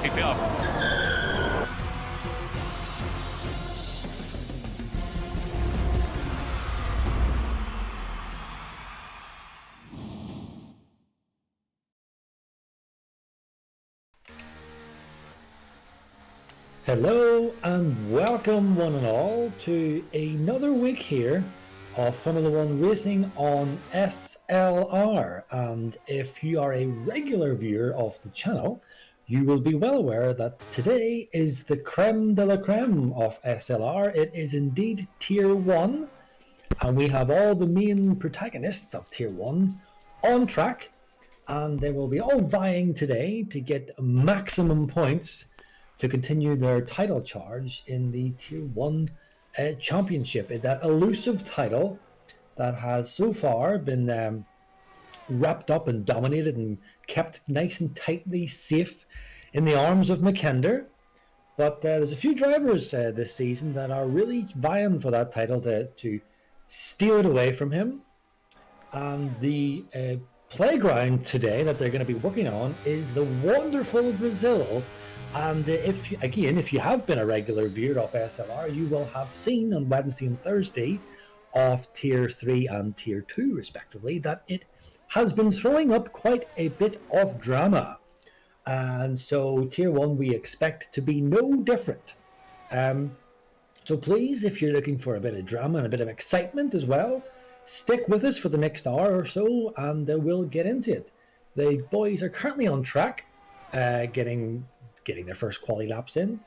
Keep it up. Hello and welcome one and all to another week here of Formula One racing on SLR, and if you are a regular viewer of the channel you will be well aware that today is the creme de la creme of SLR. It is indeed Tier 1 and we have all the main protagonists of Tier 1 on track, and they will be all vying today to get maximum points to continue their title charge in the Tier 1 championship. That elusive title that has so far been wrapped up and dominated and kept nice and tightly safe in the arms of McKender. But there's a few drivers this season that are really vying for that title to steal it away from him. And the playground today that they're going to be working on is the wonderful Brazil And if you have been a regular viewer of SLR, you will have seen on Wednesday and Thursday of Tier 3 and Tier 2, respectively, that it has been throwing up quite a bit of drama. And so Tier 1 we expect to be no different. So please, if you're looking for a bit of drama and a bit of excitement as well, stick with us for the next hour or so, and we'll get into it. The boys are currently on track, getting their first quali laps in.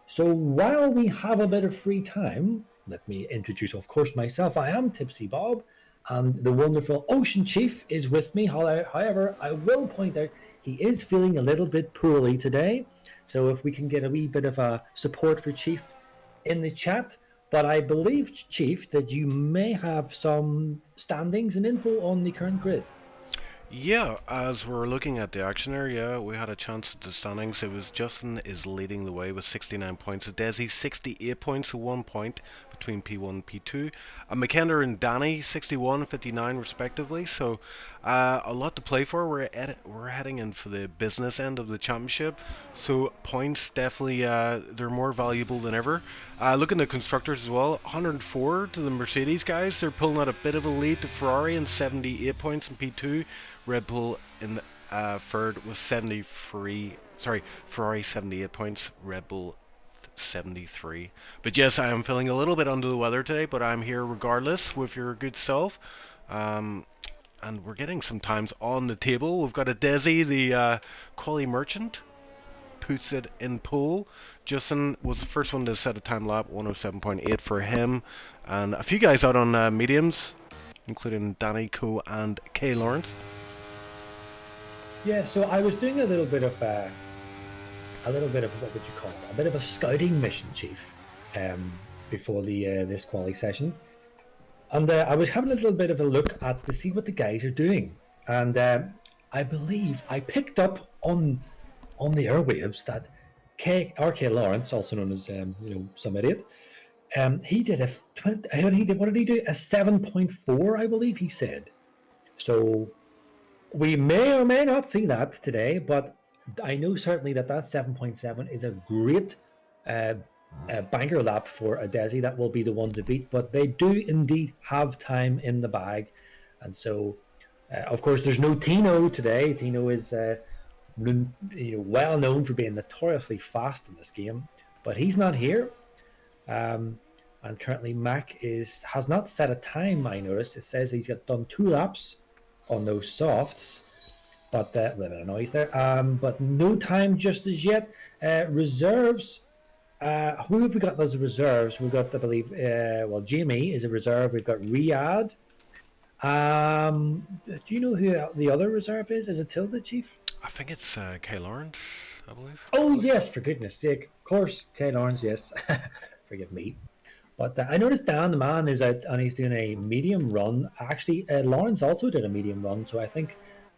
So while we have a bit of free time, let me introduce, of course, myself. I am Tipsy Bob, and the wonderful Ocean Chief is with me. However, I will point out he is feeling a little bit poorly today. So if we can get a wee bit of a support for Chief in the chat. But I believe, Chief, that you may have some standings and info on the current grid. Yeah, as we're looking at the action area, we had a chance at the standings. It was Justin is leading the way with 69 points. Desi 68 points, so 1 point between P1 and P2. McKenna and Danny 61 and 59 respectively. So a lot to play for. We're heading in for the business end of the championship. So points definitely they're more valuable than ever. Looking at constructors as well, 104 to the Mercedes guys. They're pulling out a bit of a lead to Ferrari and 78 points in P2. Red Bull in third with 73. Sorry, Ferrari 78 points. Red Bull 73. But yes, I am feeling a little bit under the weather today, but I'm here regardless with your good self. And we're getting some times on the table. We've got a Desi, the quali merchant, puts it in pole. Justin was the first one to set a time lap, 107.8 for him. And a few guys out on mediums, including Danny Coe and Kay Lawrence. Yeah, so I was doing a little bit of what would you call it? A bit of a scouting mission, Chief, before the this quali session, and I was having a little bit of a look to see what the guys are doing, and I believe I picked up on the airwaves that RK Lawrence, also known as some idiot, he did what did he do? A 7.4, I believe he said. So we may or may not see that today, but I know certainly that 7.7 is a great banker lap for a Desi. That will be the one to beat, but they do indeed have time in the bag. And so, of course, there's no Tino today. Tino is well known for being notoriously fast in this game, but he's not here. And currently Mac has not set a time, I noticed. It says he's got done 2 laps on those softs, but a little bit of noise there. But no time just as yet. Reserves. Who have we got as reserves? We've got, I believe, Jamie is a reserve. We've got Riyadh. Do you know who the other reserve is? Is it Tilda, Chief? I think it's Kay Lawrence, I believe. Oh, yes, for goodness sake. Of course, Kay Lawrence, yes. Forgive me. But I noticed Dan the man is out and he's doing a medium run. Actually, Lawrence also did a medium run, so I think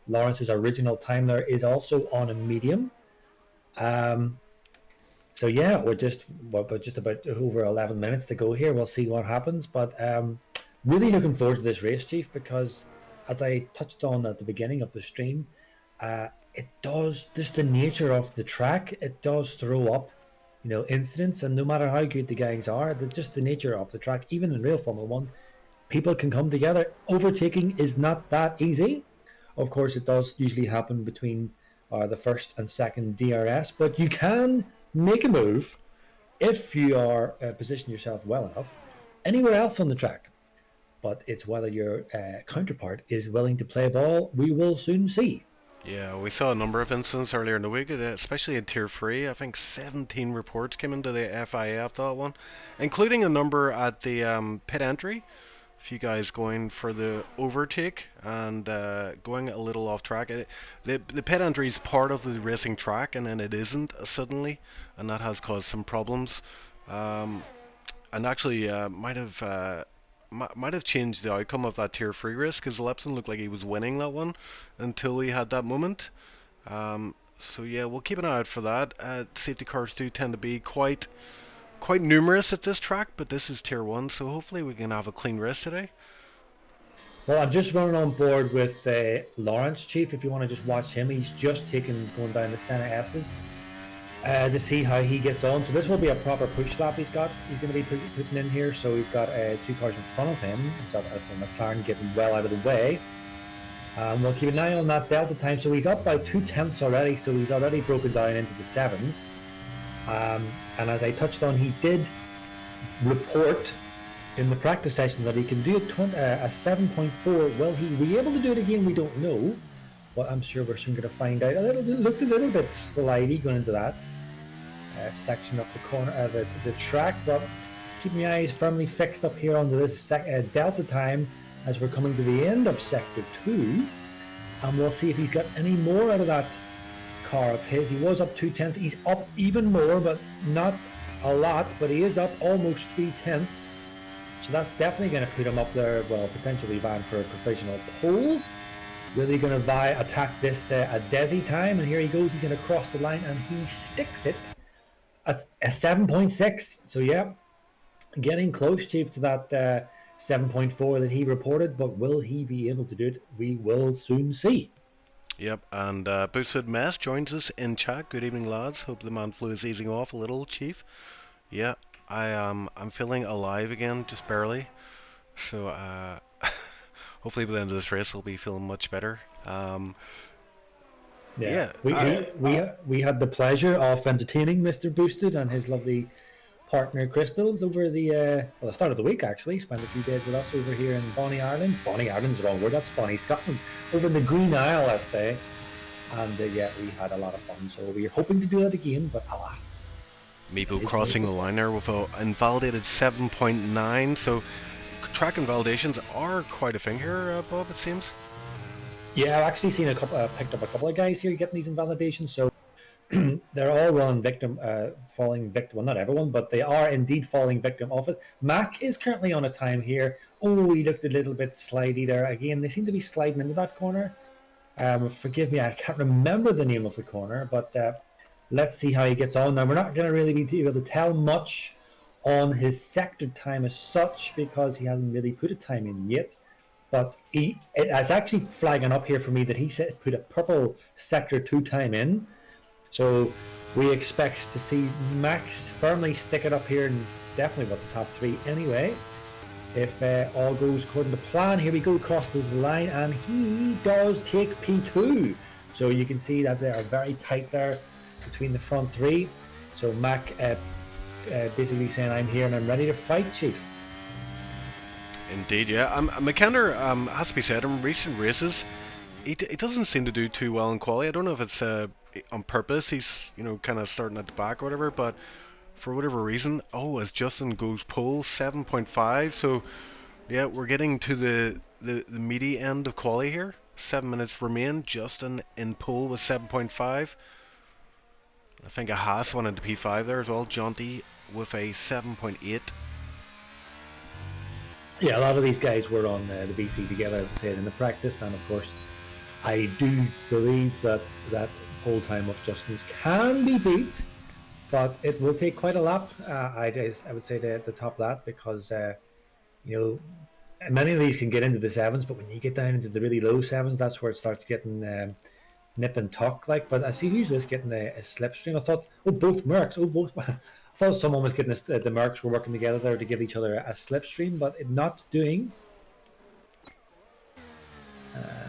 Lawrence's original time there is also on a medium. So yeah, we're just about over 11 minutes to go here. We'll see what happens, but really looking forward to this race, Chief, because as I touched on at the beginning of the stream, it does, just the nature of the track, it does throw up incidents, and no matter how good the guys are, just the nature of the track, even in real Formula 1, people can come together. Overtaking is not that easy. Of course, it does usually happen between the first and second DRS, but you can make a move if you are position yourself well enough anywhere else on the track. But it's whether your counterpart is willing to play ball. We will soon see. Yeah, we saw a number of incidents earlier in the week, especially in Tier 3. I think 17 reports came into the FIA after that one, including a number at the pit entry. A few guys going for the overtake and going a little off track. The pit entry is part of the racing track, and then it isn't suddenly, and that has caused some problems. And actually might have changed the outcome of that Tier 3 race, because Lepson looked like he was winning that one until he had that moment. So yeah, we'll keep an eye out for that. Safety cars do tend to be quite numerous at this track, but this is Tier 1, so hopefully we can have a clean race today. Well, I'm just running on board with Lawrence, Chief. If you want to just watch him, he's just going down the Senna S's. to see how he gets on. So this will be a proper push lap he's going to be putting in here. So he's got 2 cars in front of him. He's got a McLaren getting well out of the way. We'll keep an eye on that delta time. So he's up by 2/10 already. So he's already broken down into the 7s. And as I touched on, he did report in the practice session that he can do a 7.4. Will he be able to do it again? We don't know. But I'm sure we're soon going to find out. It looked a little bit slidey going into that section of the corner, the track. But keep my eyes firmly fixed up here onto this delta time as we're coming to the end of Sector 2. And we'll see if he's got any more out of that car of his. He was up 2/10. He's up even more, but not a lot. But he is up almost 3/10. So that's definitely going to put him up there, well, potentially vying for a professional pole. Really going to attack this a Desi time, and here he goes. He's going to cross the line, and he sticks it at a 7.6. So yeah, getting close, Chief, to that 7.4 that he reported. But will he be able to do it? We will soon see. Yep, and Boosted Mess joins us in chat. Good evening, lads. Hope the man flu is easing off a little, Chief. Yeah, I'm feeling alive again, just barely. So hopefully by the end of this race I'll be feeling much better. We had the pleasure of entertaining Mr. Boosted and his lovely partner Crystals over the start of the week. Actually spent a few days with us over here in Bonnie, Ireland. Bonnie Ireland's the wrong word, that's Bonnie, Scotland. Over in the Green Isle, let's say. And yeah, we had a lot of fun. So we're hoping to do that again, but alas. Meepo crossing the line there with an invalidated 7.9. So track invalidations are quite a thing here, Bob, it seems. Yeah, I've actually seen picked up a couple of guys here getting these invalidations. So they're all falling victim. Well, not everyone, but they are indeed falling victim of it. Mac is currently on a time here. Oh, he looked a little bit slidey there. Again, they seem to be sliding into that corner. Forgive me, I can't remember the name of the corner, but let's see how he gets on. Now, we're not going to really be able to tell much on his sector time as such because he hasn't really put a time in yet. But it's actually flagging up here for me that he put a purple sector 2 time in. So we expect to see Max firmly stick it up here and definitely about the top 3 anyway. If all goes according to plan, here we go, crosses the line, and he does take P2. So you can see that they are very tight there between the front 3. So Mac basically saying, I'm here and I'm ready to fight, Chief. Indeed, yeah. McKenna, has to be said, in recent races, he doesn't seem to do too well in quali. I don't know if it's on purpose. He's, kind of starting at the back or whatever, but for whatever reason, as Justin goes pole, 7.5. So, yeah, we're getting to the meaty end of quali here. 7 minutes remain. Justin in pole with 7.5. I think a Haas went into P5 there as well. Jaunty with a 7.8. Yeah, a lot of these guys were on the BC together, as I said, in the practice, and of course, I do believe that pole time of Justin's can be beat, but it will take quite a lap. I would say to top that because many of these can get into the 7s, but when you get down into the really low 7s, that's where it starts getting nip and tuck like. But I see who's this getting a slipstream. I thought, both Mercs, I thought someone was getting the Mercs were working together there to give each other a slipstream, but it not doing.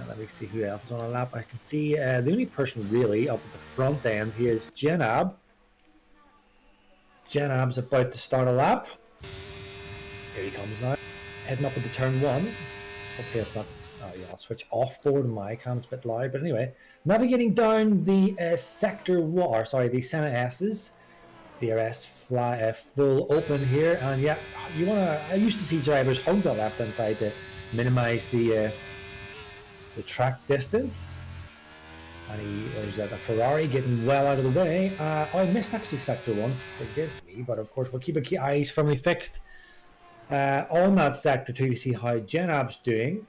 Let me see who else is on a lap. I can see the only person really up at the front end here is Jenab. Jenab's about to start a lap. Here he comes now, heading up into turn 1. Hopefully it's not. Oh yeah, I'll switch off board on my cam. It's a bit loud, but anyway, navigating down the sector 1, the Senna S's. DRS full open here, and yeah, I used to see drivers hug the left hand side to minimize the track distance. And there's a Ferrari getting well out of the way. I missed actually sector 1, forgive me, but of course we'll keep our eyes firmly fixed on that sector 2 to see how Jenab's doing.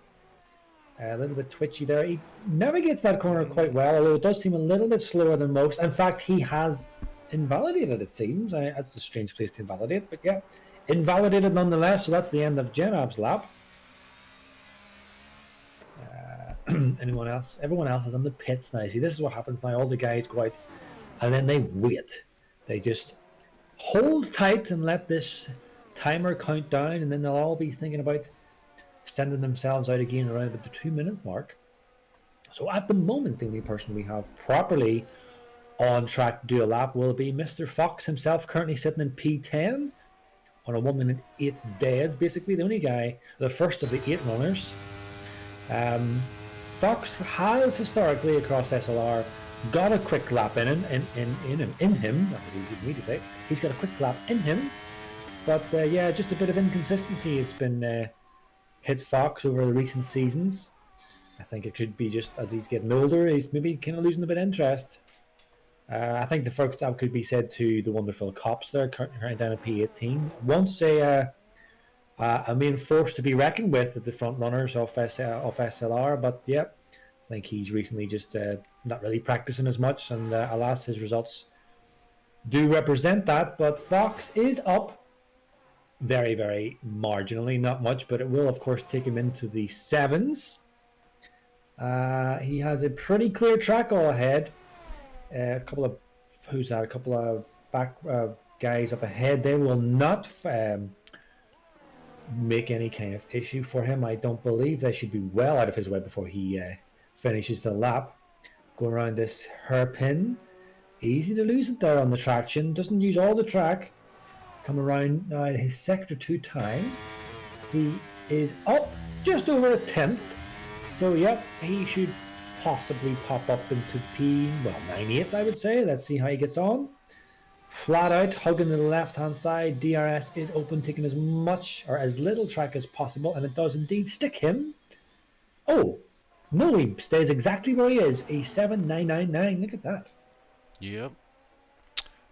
A little bit twitchy there. He navigates that corner quite well, although it does seem a little bit slower than most. In fact, he has invalidated, it seems. That's a strange place to invalidate, but yeah, invalidated nonetheless. So that's the end of Jenab's lap. Anyone else? Everyone else is on the pits now. See, this is what happens now. All the guys go out and then they wait. They just hold tight and let this timer count down, and then they'll all be thinking about sending themselves out again around the 2-minute mark. So at the moment, the only person we have properly on track to do a lap will be Mr. Fox himself, currently sitting in P10 on a 1 minute 8 dead. Basically, the only guy, the first of the 8 runners. Fox has historically across SLR got a quick lap in him. That's easy for me to say. He's got a quick lap in him, but yeah, just a bit of inconsistency. It's been hit Fox over the recent seasons. I think it could be just as he's getting older, he's maybe kind of losing a bit of interest. I think the first that could be said to the wonderful cops there, currently down at P18. Once a main force to be reckoned with at the front runners of SLR, but yeah, I think he's recently just not really practicing as much, and alas, his results do represent that. But Fox is up very, very marginally, not much, but it will of course take him into the 7s. He has a pretty clear track all ahead. A couple of back guys up ahead. They will not make any kind of issue for him. I don't believe they should be well out of his way before he finishes the lap. Going around this hairpin, easy to lose it there on the traction. Doesn't use all the track. Come around now his sector 2 time. He is up just over a 10th. So yep, he should possibly pop up into P98, I would say. Let's see how he gets on. Flat out, hugging to the left-hand side. DRS is open, taking as much or as little track as possible, and it does indeed stick him. Oh, no, he stays exactly where he is. A 7.999. Look at that. Yep.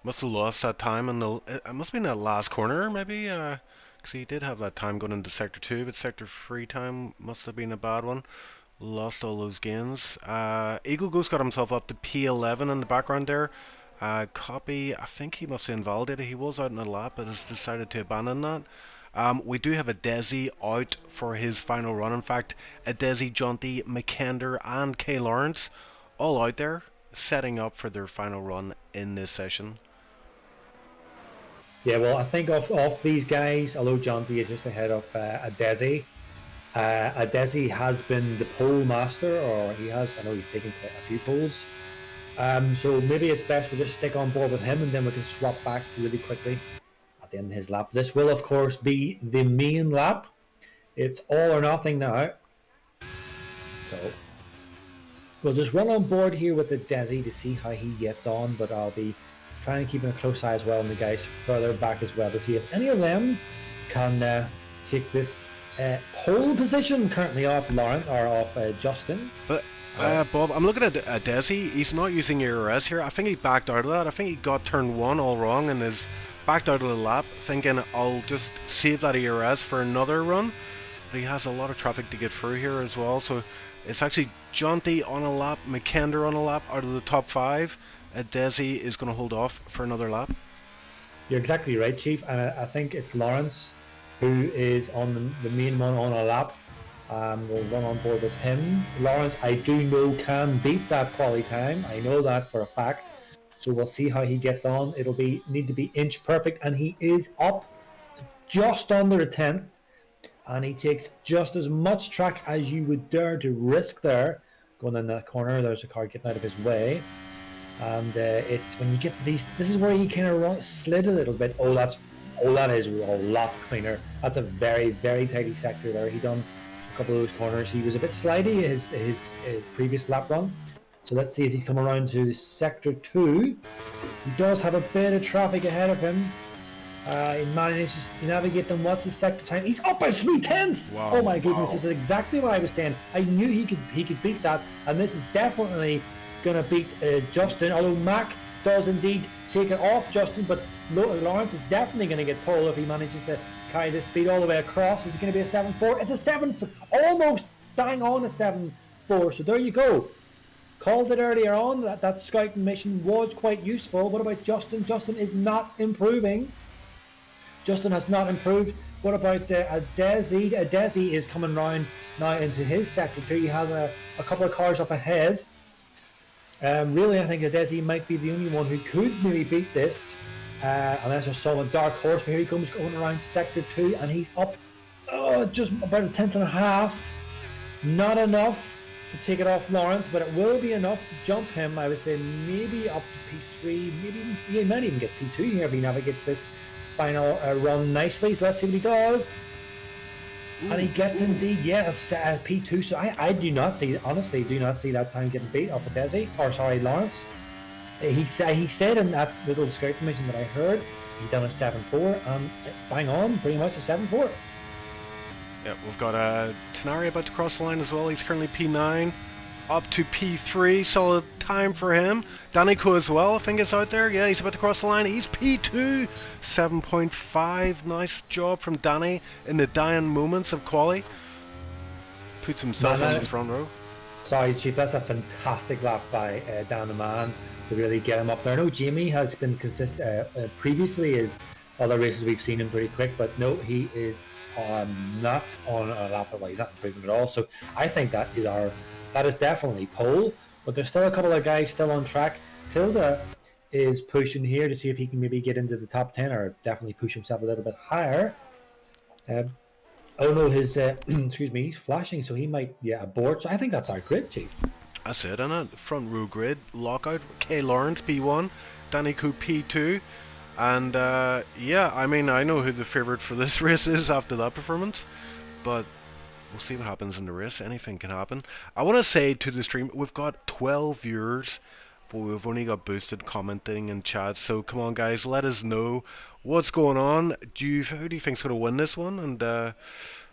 Must have lost that time in the... It must have been that last corner, maybe, because he did have that time going into Sector 2, but Sector 3 time must have been a bad one. Lost all those gains. Eagle Ghost got himself up to P11 in the background there. Copy, I think he must have invalidated. He was out in the lap, but has decided to abandon that. We do have a Desi out for his final run. In fact, a Desi, Jonty, McKender, and K. Lawrence all out there, setting up for their final run in this session. Yeah, well, I think of these guys, although Jonty is just ahead of a Desi. Desi has been the pole master, or he has, I know he's taken a few poles. So maybe it's best we just stick on board with him, and then we can swap back really quickly at the end of his lap. This will, of course, be the main lap. It's all or nothing now. So we'll just run on board here with the Desi to see how he gets on, but I'll be trying to keep a close eye as well on the guys further back as well to see if any of them can take this pole position currently off Lauren or off Justin. But Bob, I'm looking at Desi. He's not using ERS here. I think he backed out of that. I think he got turn 1 all wrong and is backed out of the lap, thinking I'll just save that ERS for another run. But he has a lot of traffic to get through here as well. So it's actually Jonty on a lap, McKender on a lap out of the top 5. Desi is going to hold off for another lap. You're exactly right, Chief. And I think it's Lawrence who is on the main one on a lap. We'll run on board with him. Lawrence, I do know, can beat that quali time. I know that for a fact. So we'll see how he gets on. It'll need to be inch perfect, and he is up just under a 10th. And he takes just as much track as you would dare to risk there. Going in that corner, there's a car getting out of his way. And it's when you get to these, this is where you kind of slid a little bit. That is a lot cleaner. That's a very, very tidy sector there. He done a couple of those corners. He was a bit slidey his previous lap run. So let's see as he's come around to sector 2. He does have a bit of traffic ahead of him. He manages to navigate them. What's his sector time? He's up by 3/10. Wow, oh my goodness, wow. This is exactly what I was saying. I knew he could beat that, and this is definitely going to beat Justin, although Mac does indeed take it off Justin, but Lawrence is definitely going to get pole if he manages to carry this speed all the way across. Is it going to be a 7.4? It's a 7, almost bang on a 7.4, so there you go. Called it earlier on, that scouting mission was quite useful. What about Justin? Justin is not improving. Justin has not improved. What about Desi? Desi is coming round now into his sector 2. He has a couple of cars up ahead. Really, I think that Desi might be the only one who could maybe beat this, unless there's some dark horse. Here he comes going around sector 2, and he's up just about a tenth and a half. Not enough to take it off Lawrence, but it will be enough to jump him. I would say maybe up to P3, maybe he might even get P2 here if he navigates this final run nicely. So let's see what he does. And he gets indeed, yes, P2. So I do not see, honestly, do not see that time getting beat off of Desi, or sorry, Lawrence. He said in that little scout mission that I heard, he's done a 7-4, and bang on, pretty much a 7-4. Yeah, we've got Tenari about to cross the line as well. He's currently P9, up to P3. Solid time for him. Danico as well, I think, is out there. Yeah, he's about to cross the line. He's P2, 7.5. Nice job from Danny in the dying moments of quali. Puts himself in the front row. Sorry, Chief, that's a fantastic lap by Dan the Man to really get him up there. I know Jamie has been consistent previously, as other races we've seen him pretty quick, but no, he is not on a lap. Well, he's not improving at all. So I think that is definitely pole. But there's still a couple of guys still on track. Tilda is pushing here to see if he can maybe get into the top 10 or definitely push himself a little bit higher. Oh no, his excuse me, he's flashing, so he might abort. So I think that's our grid, Chief. That's it, isn't it? Front row grid, lockout, K Lawrence P1, Danny Coo P2. And yeah, I mean, I know who the favourite for this race is after that performance, but we'll see what happens in the race. Anything can happen. I want to say to the stream, we've got 12 viewers, but we've only got boosted commenting and chat. So come on, guys, let us know what's going on. Who do you think's going to win this one? And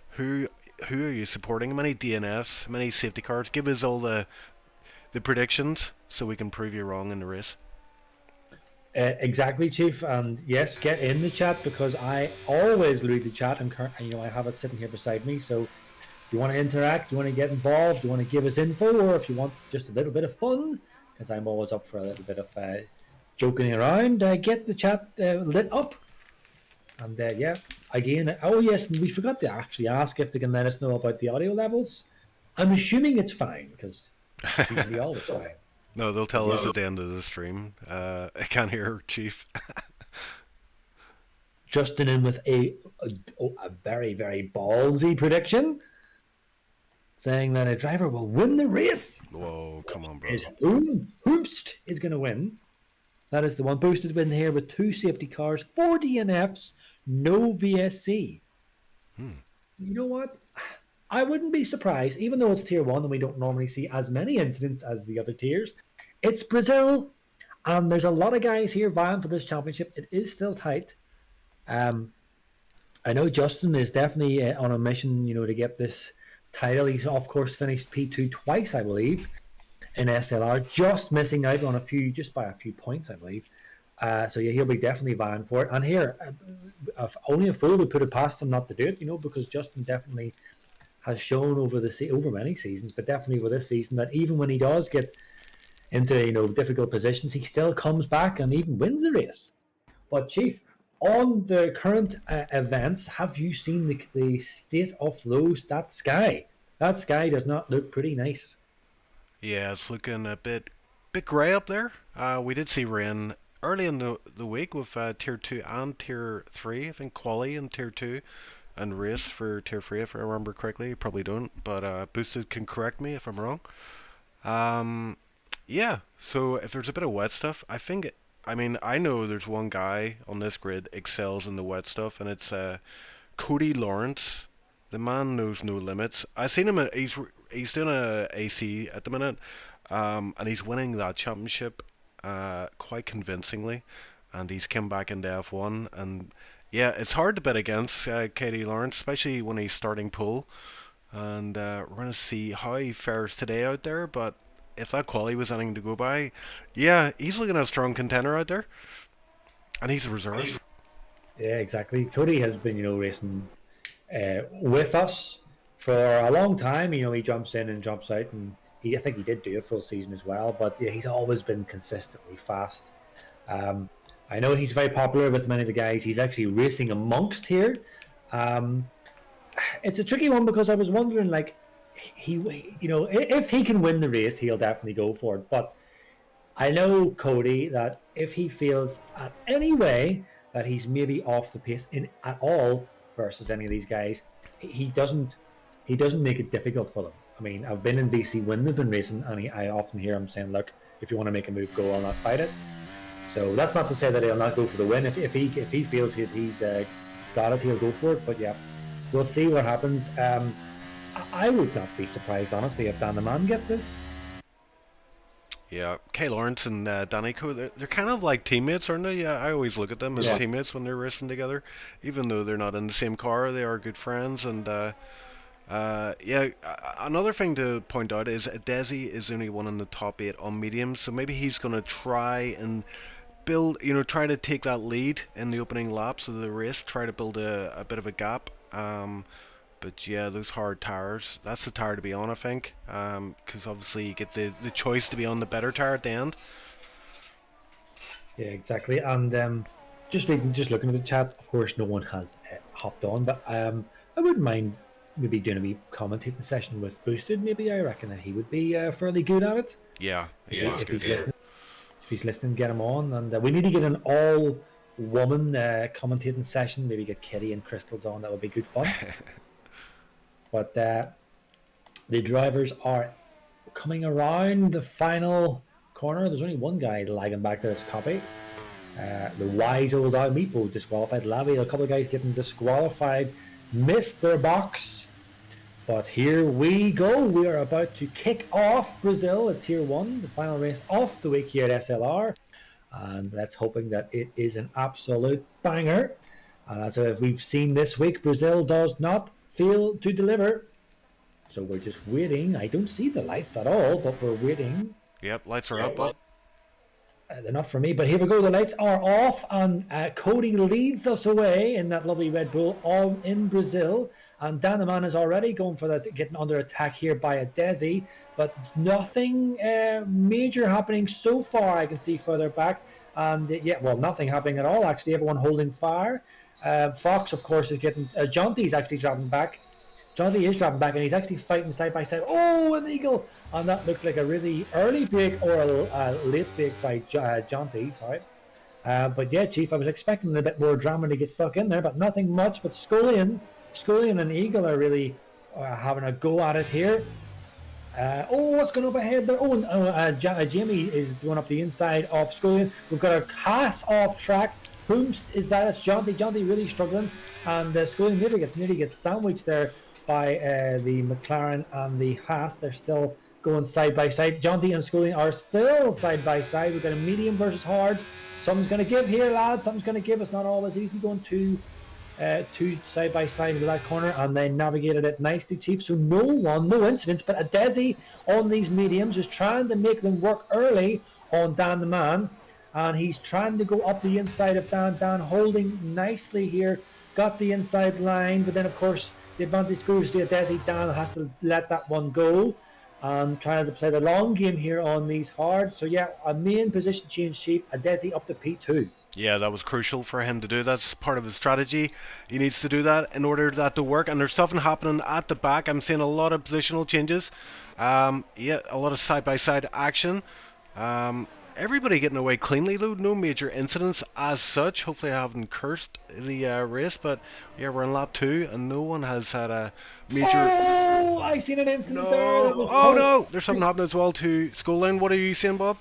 who are you supporting? Many DNFs, many safety cars. Give us all the predictions so we can prove you wrong in the race. Exactly, Chief, and yes, get in the chat because I always read the chat, and I have it sitting here beside me. So if you want to interact, you want to get involved, you want to give us info, or if you want just a little bit of fun, because I'm always up for a little bit of joking around, get the chat lit up. And yeah, again, oh yes, and we forgot to actually ask if they can let us know about the audio levels. I'm assuming it's fine because it's usually always fine. No, they'll tell us at the end of the stream. I can't hear, Chief. Justin in with a very, very ballsy prediction, saying that a driver will win the race. Whoa, come on, bro. Hoomst is going to win. That is the one. Boosted win here with 2 safety cars, 4 DNFs, no VSC. You know what? I wouldn't be surprised, even though it's tier 1 and we don't normally see as many incidents as the other tiers. It's Brazil, and there's a lot of guys here vying for this championship. It is still tight. I know Justin is definitely on a mission, to get this title. He's of course finished P2 twice, I believe, in SLR, just missing out on just by a few points, I believe. So yeah, he'll be definitely vying for it. And here, only a fool would put it past him not to do it, because Justin definitely has shown over many seasons, but definitely over this season, that even when he does get into difficult positions, he still comes back and even wins the race. But Chief, on the current events, have you seen the state of that sky? That sky does not look pretty nice. Yeah, it's looking a bit grey up there. We did see rain early in the week with tier 2 and tier 3. I think quali in tier 2 and race for tier 3, if I remember correctly. You probably don't, but Boosted can correct me if I'm wrong. Yeah, so if there's a bit of wet stuff, I know there's one guy on this grid excels in the wet stuff, and it's Cody Lawrence. The man knows no limits. I seen him. He's doing a AC at the minute, and he's winning that championship quite convincingly. And he's come back into F1, and yeah, it's hard to bet against Cody Lawrence, especially when he's starting pole. And we're gonna see how he fares today out there, but if that quali was anything to go by, yeah, he's looking at a strong contender out there, and he's a reserve. Yeah, exactly. Cody has been, racing with us for a long time. He jumps in and jumps out, and I think he did do a full season as well. But yeah, he's always been consistently fast. I know he's very popular with many of the guys he's actually racing amongst here. It's a tricky one because I was wondering, if he can win the race, he'll definitely go for it. But I know, Cody, that if he feels at any way that he's maybe off the pace in at all versus any of these guys, he doesn't make it difficult for them. I mean, I've been in VC when they've been racing, and I often hear him saying, "Look, if you want to make a move, go. I'll not fight it." So that's not to say that he'll not go for the win. If he feels that he's got it, he'll go for it. But yeah, we'll see what happens. I would not be surprised, honestly, if Dan the Man gets this. Yeah, Kay Lawrence and Danny Co, they're kind of like teammates, aren't they? Yeah, I always look at them as teammates when they're racing together. Even though they're not in the same car, they are good friends. And yeah, another thing to point out is Desi is only one in the top 8 on mediums, so maybe he's going to try and build, try to take that lead in the opening laps of the race, try to build a bit of a gap. But yeah, those hard tires, that's the tire to be on, I think, because obviously you get the choice to be on the better tire at the end. Yeah, exactly. And just looking at the chat, of course, no one has hopped on, but I wouldn't mind maybe doing a wee commentating session with Boosted. Maybe I reckon that he would be fairly good at it. Yeah, if he's listening. If he's listening, get him on. And we need to get an all-woman commentating session. Maybe get Kitty and Crystals on. That would be good fun. But the drivers are coming around the final corner. There's only one guy lagging back there. It's Copy. The wise old out meatball disqualified. Lavi, a couple of guys getting disqualified. Missed their box. But here we go. We are about to kick off Brazil at Tier 1, the final race of the week here at SLR. And let's hoping that it is an absolute banger. And as we've seen this week, Brazil does not fail to deliver. So we're just waiting. I don't see the lights at all, but we're waiting. Yep, lights are up. They're not for me, but here we go. The lights are off, and Cody leads us away in that lovely Red Bull, all in Brazil. And Dan the Man is already going for that, getting under attack here by a Desi, but nothing major happening so far. I can see further back, and yeah, well, nothing happening at all. Actually, everyone holding fire. Fox, of course, is getting. Jonty's actually dropping back. Jonty is dropping back, and he's actually fighting side by side. Oh, illegal! And that looked like a really early break or a late break by Jonty. Sorry. But yeah, Chief, I was expecting a bit more drama to get stuck in there, but nothing much. But Scullion and Eagle are really having a go at it here. What's going up ahead there? Jamie is going up the inside of Scullion. We've got a Haas off track. Whomst is that? It's Jonty. Jonty really struggling, and Scullion nearly gets sandwiched there by the McLaren and the Haas. They're still going side by side. Jonty and Scullion are still side by side. We've got a medium versus hard. Something's going to give here, lads. Something's going to give. It's not always easy going two side by side into that corner, and they navigated it nicely, Chief. So no incidents, but a Desi on these mediums is trying to make them work early on Dan the Man, and he's trying to go up the inside of Dan holding nicely here, got the inside line, but then of course the advantage goes to a Desi. Dan has to let that one go, and trying to play the long game here on these hard. So yeah, a main position change, Chief, a Desi up to P2. Yeah, that was crucial for him to do. That's part of his strategy. He needs to do that in order for that to work. And there's something happening at the back. I'm seeing a lot of positional changes. Yeah, a lot of side-by-side action. Everybody getting away cleanly though. No major incidents as such. Hopefully I haven't cursed the race. But yeah, we're in lap 2 and no one has had a major... Oh, I seen an incident there. No, there's something happening as well to Schoolline. What are you saying, Bob?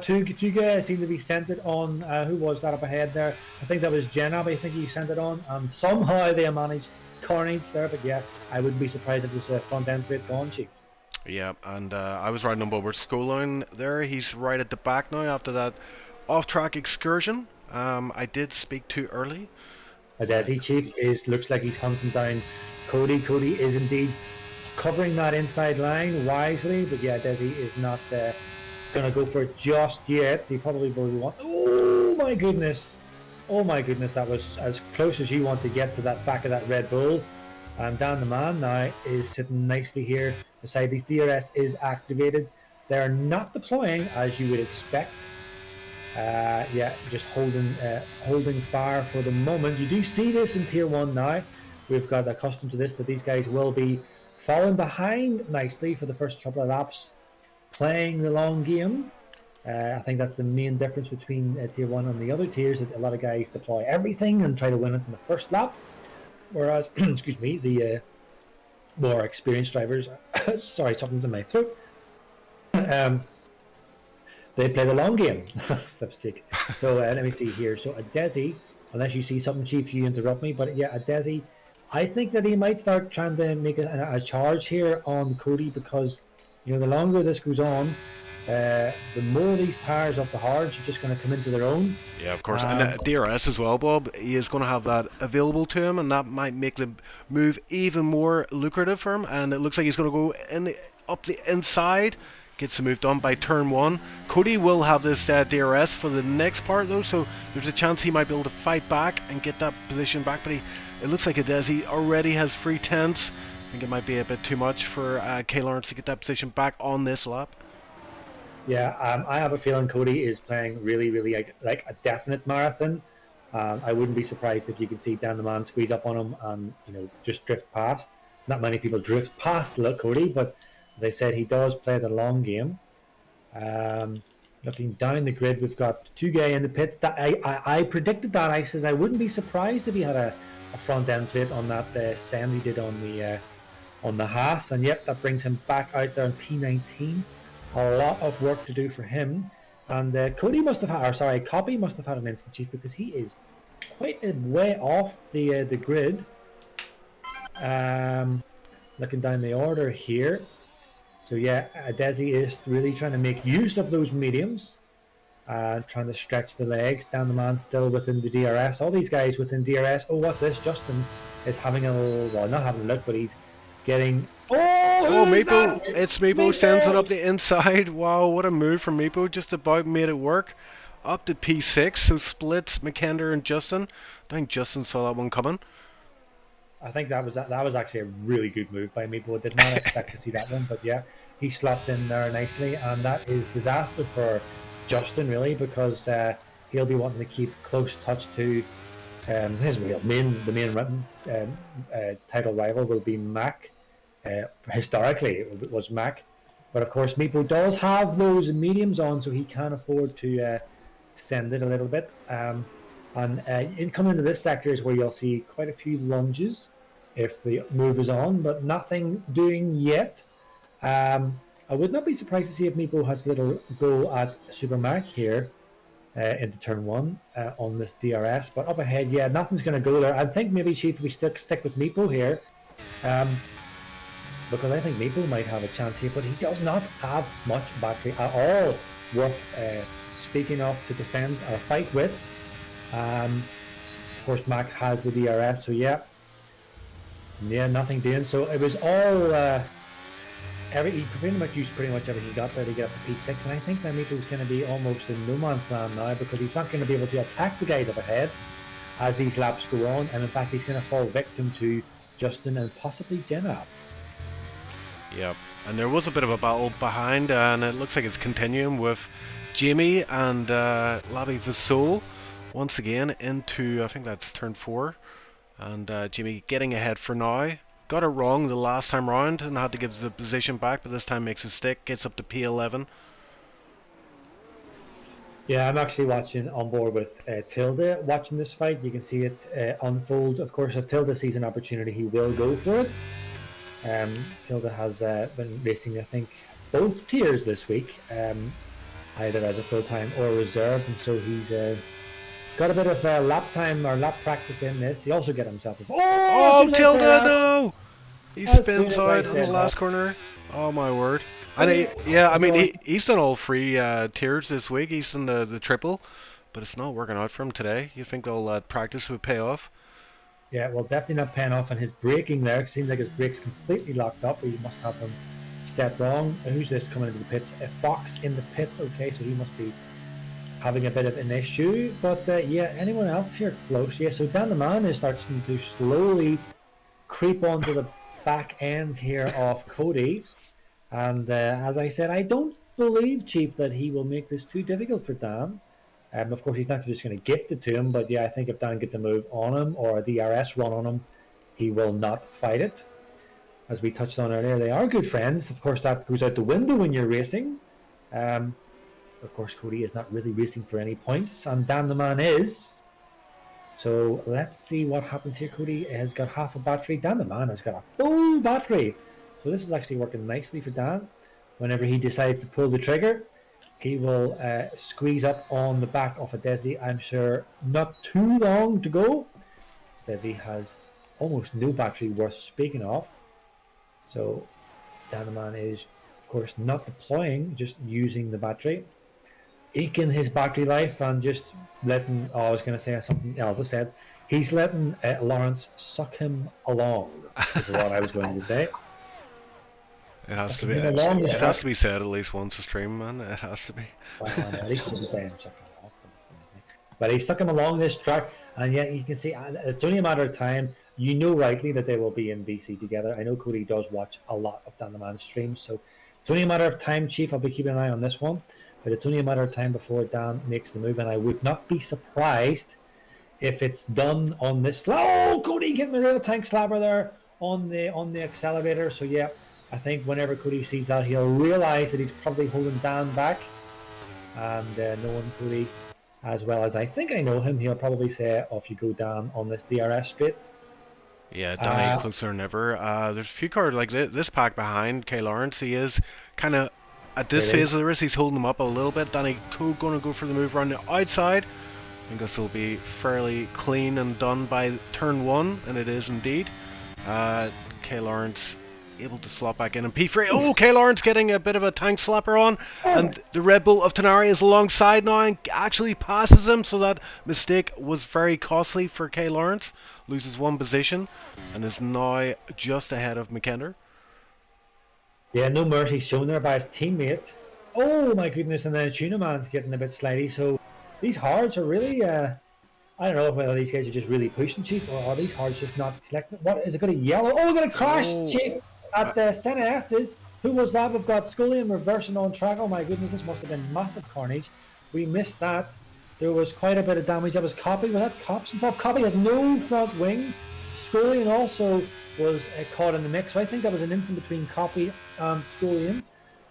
Two guys seem to be sent it on. Who was that up ahead there? I think that was Jenab. I think he sent it on, and somehow they managed carnage there. But yeah, I wouldn't be surprised if there's a front end plate gone, Chief. Yeah, and I was riding him over Schoolline there. He's right at the back now after that off-track excursion. I did speak too early. Desi, Chief, looks like he's hunting down Cody. Cody is indeed covering that inside line wisely, but yeah, Desi is not going to go for it just yet. He probably will want. Oh my goodness, that was as close as you want to get to that back of that Red Bull. And Dan the Man now is sitting nicely here beside these. DRS is activated. They're not deploying as you would expect. Yeah, just holding fire for the moment. You do see this in Tier 1 now. We've got accustomed to this, that these guys will be falling behind nicely for the first couple of laps, playing the long game. I think that's the main difference between Tier 1 and the other tiers. That a lot of guys deploy everything and try to win it in the first lap, whereas, excuse me, the more experienced drivers, sorry, something to my throat, they play the long game. Slipstick. So let me see here. So a Desi, unless you see something, Chief, you interrupt me, but yeah, a Desi, I think that he might start trying to make a charge here on Cody, because the longer this goes on, the more these tires of the hards are just going to come into their own. Yeah, of course. And DRS as well, Bob. He is going to have that available to him, and that might make the move even more lucrative for him. And it looks like he's going to go up the inside. Gets the move done by turn 1. Cody will have this DRS for the next part though, so there's a chance he might be able to fight back and get that position back. But it looks like Adesi already has 3/10. I think it might be a bit too much for K Lawrence to get that position back on this lap. Yeah, I have a feeling Cody is playing really, really like a definite marathon. I wouldn't be surprised if you could see Dan the Man squeeze up on him and just drift past. Not many people drift past Cody, but as I said, he does play the long game. Looking down the grid, we've got two guys in the pits. That I predicted that. I says I wouldn't be surprised if he had a front end plate on that send he did on the Haas, and yep, that brings him back out there in P19. A lot of work to do for him, and Cody must have had, or sorry, Copy must have had an instant chief, because he is quite a way off the grid. Looking down the order here. So yeah, Desi is really trying to make use of those mediums, trying to stretch the legs. Dan the Man still within the DRS. All these guys within DRS. Oh, what's this? Justin is having a little, well, not having a look, but he's getting... Oh, Meepo! It's Meepo, sends it up the inside. Wow, what a move from Meepo. Just about made it work. Up to P6, so splits McKender and Justin. I think Justin saw that one coming. I think that was actually a really good move by Meepo. I did not expect to see that one, but yeah, he slots in there nicely, and that is disaster for Justin, really, because he'll be wanting to keep close touch to his main title rival will be Mac. Historically, it was Mac, but of course Meepo does have those mediums on, so he can afford to send it a little bit. And coming into this sector is where you'll see quite a few lunges if the move is on, but nothing doing yet. I would not be surprised to see if Meepo has a little go at Super Mac here into turn 1 on this DRS, but up ahead, yeah, nothing's going to go there. I think maybe, Chief, we stick with Meepo here, because I think Meepo might have a chance here, but he does not have much battery at all worth speaking of to defend or fight with. Of course, Mac has the DRS, so yeah, nothing doing. So it was all he pretty much used everything he got there to get up to P6, and I think that Meepo's going to be almost in no man's land now, because he's not going to be able to attack the guys up ahead as these laps go on, and in fact he's going to fall victim to Justin and possibly Jenab. Yep, and there was a bit of a battle behind, and it looks like it's continuing with Jamie and Labi Vassol once again into, I think that's turn 4, and Jamie getting ahead for now. Got it wrong the last time round and had to give the position back, but this time makes a stick, gets up to P11. Yeah, I'm actually watching on board with Tilda, watching this fight. You can see it unfold. Of course, if Tilda sees an opportunity, he will go for it. Tilda has been racing, I think, both tiers this week, either as a full-time or reserve, and so he's got a bit of lap time or lap practice in this. He also get himself a... Oh, Tilda, no! He spins out in the last corner. Oh my word. And he's done all 3 tiers this week. He's done the triple, but it's not working out for him today. You think all that practice would pay off? Yeah, well, definitely not paying off on his braking there. It seems like his brakes completely locked up. He must have them set wrong. And who's this coming into the pits? Fox in the pits. Okay, so he must be having a bit of an issue. But yeah, anyone else here close? Yeah, so Dan the Man is starting to slowly creep onto the back end here of Cody. And as I said, I don't believe, Chief, that he will make this too difficult for Dan. Of course, he's not just going to gift it to him, but yeah, I think if Dan gets a move on him or a DRS run on him, he will not fight it. As we touched on earlier, they are good friends. Of course, that goes out the window when you're racing. of course, Cody is not really racing for any points, and Dan the Man is. So let's see what happens here. Cody has got half a battery. Dan the Man has got a full battery. So this is actually working nicely for Dan. Whenever he decides to pull the trigger, he will squeeze up on the back of a Desi. I'm sure not too long to go. Desi has almost no battery worth speaking of. So Dan the Man is, of course, not deploying, just using the battery. Eking his battery life and just letting, I was going to say something else. I said he's letting Lawrence suck him along, is what I was going to say. It has to be. It has to be said at least once a stream, man. It has to be. Well, at least I didn't say him sucking him off. But he's sucking him along this track, and yet you can see it's only a matter of time. You know rightly that they will be in VC together. I know Cody does watch a lot of Dan the Man's streams, so it's only a matter of time, Chief. I'll be keeping an eye on this one. But it's only a matter of time before Dan makes the move, and I would not be surprised if it's done on this. Oh, Cody getting the real tank slapper there on the accelerator. So yeah, I think whenever Cody sees that, he'll realise that he's probably holding Dan back. And knowing Cody as well as I think I know him, he'll probably say, "Off you go, Dan," on this DRS straight. Yeah, Danny closer than ever. There's a few cars like this pack behind K Lawrence. He is kind of. At this phase of the race, he's holding them up a little bit. Danny going to go for the move around the outside. I think this will be fairly clean and done by turn 1, and it is indeed. K Lawrence able to slot back in, and P3. Oh, K Lawrence getting a bit of a tank slapper on, and the Red Bull of Tenari is alongside now and actually passes him, so that mistake was very costly for K Lawrence. Loses 1 position and is now just ahead of McKender. Yeah, no mercy shown there by his teammate. Oh my goodness, and then Tuna Man's getting a bit slidey. So these hards are really, I don't know whether these guys are just really pushing, Chief, or are these hards just not collecting? What is it going to yellow? Oh, we're going to crash, Chief, at the Senna S's. Who was that? We've got Scully and reversing on track. Oh my goodness, this must have been massive carnage. We missed that. There was quite a bit of damage. That was Copy. Was that Cops involved? Copy has no front wing. Scully and also was caught in the mix. So I think that was an incident between Copy and Scullion.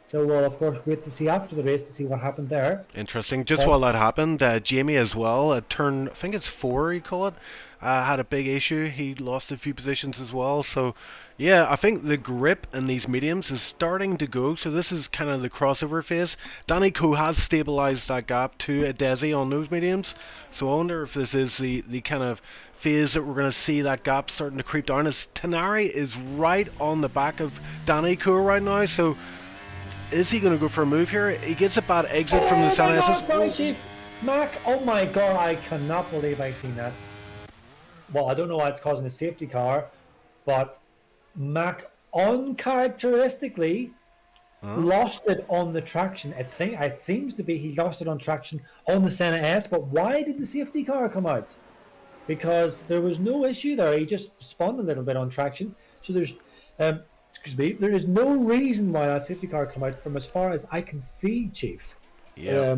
So we'll of course wait to see after the race to see what happened there. Interesting. Just while that happened, Jamie as well, at turn, I think it's 4 he call it, had a big issue. He lost a few positions as well. So yeah, I think the grip in these mediums is starting to go. So this is kind of the crossover phase. Danny Coe has stabilized that gap to a Desi on those mediums. So I wonder if this is the kind of phase that we're going to see that gap starting to creep down, as Tenari is right on the back of Danny Coe right now. So is he going to go for a move here? He gets a bad exit from the Senna S's. Sorry, Chief. Mac, oh my god, I cannot believe I've seen that. Well, I don't know why it's causing a safety car, but Mac uncharacteristically lost it on the traction. It seems to be he lost it on traction on the Senna S, but why did the safety car come out? Because there was no issue there. He just spun a little bit on traction. So there's, excuse me, there is no reason why that safety car come out from as far as I can see, Chief. Yeah.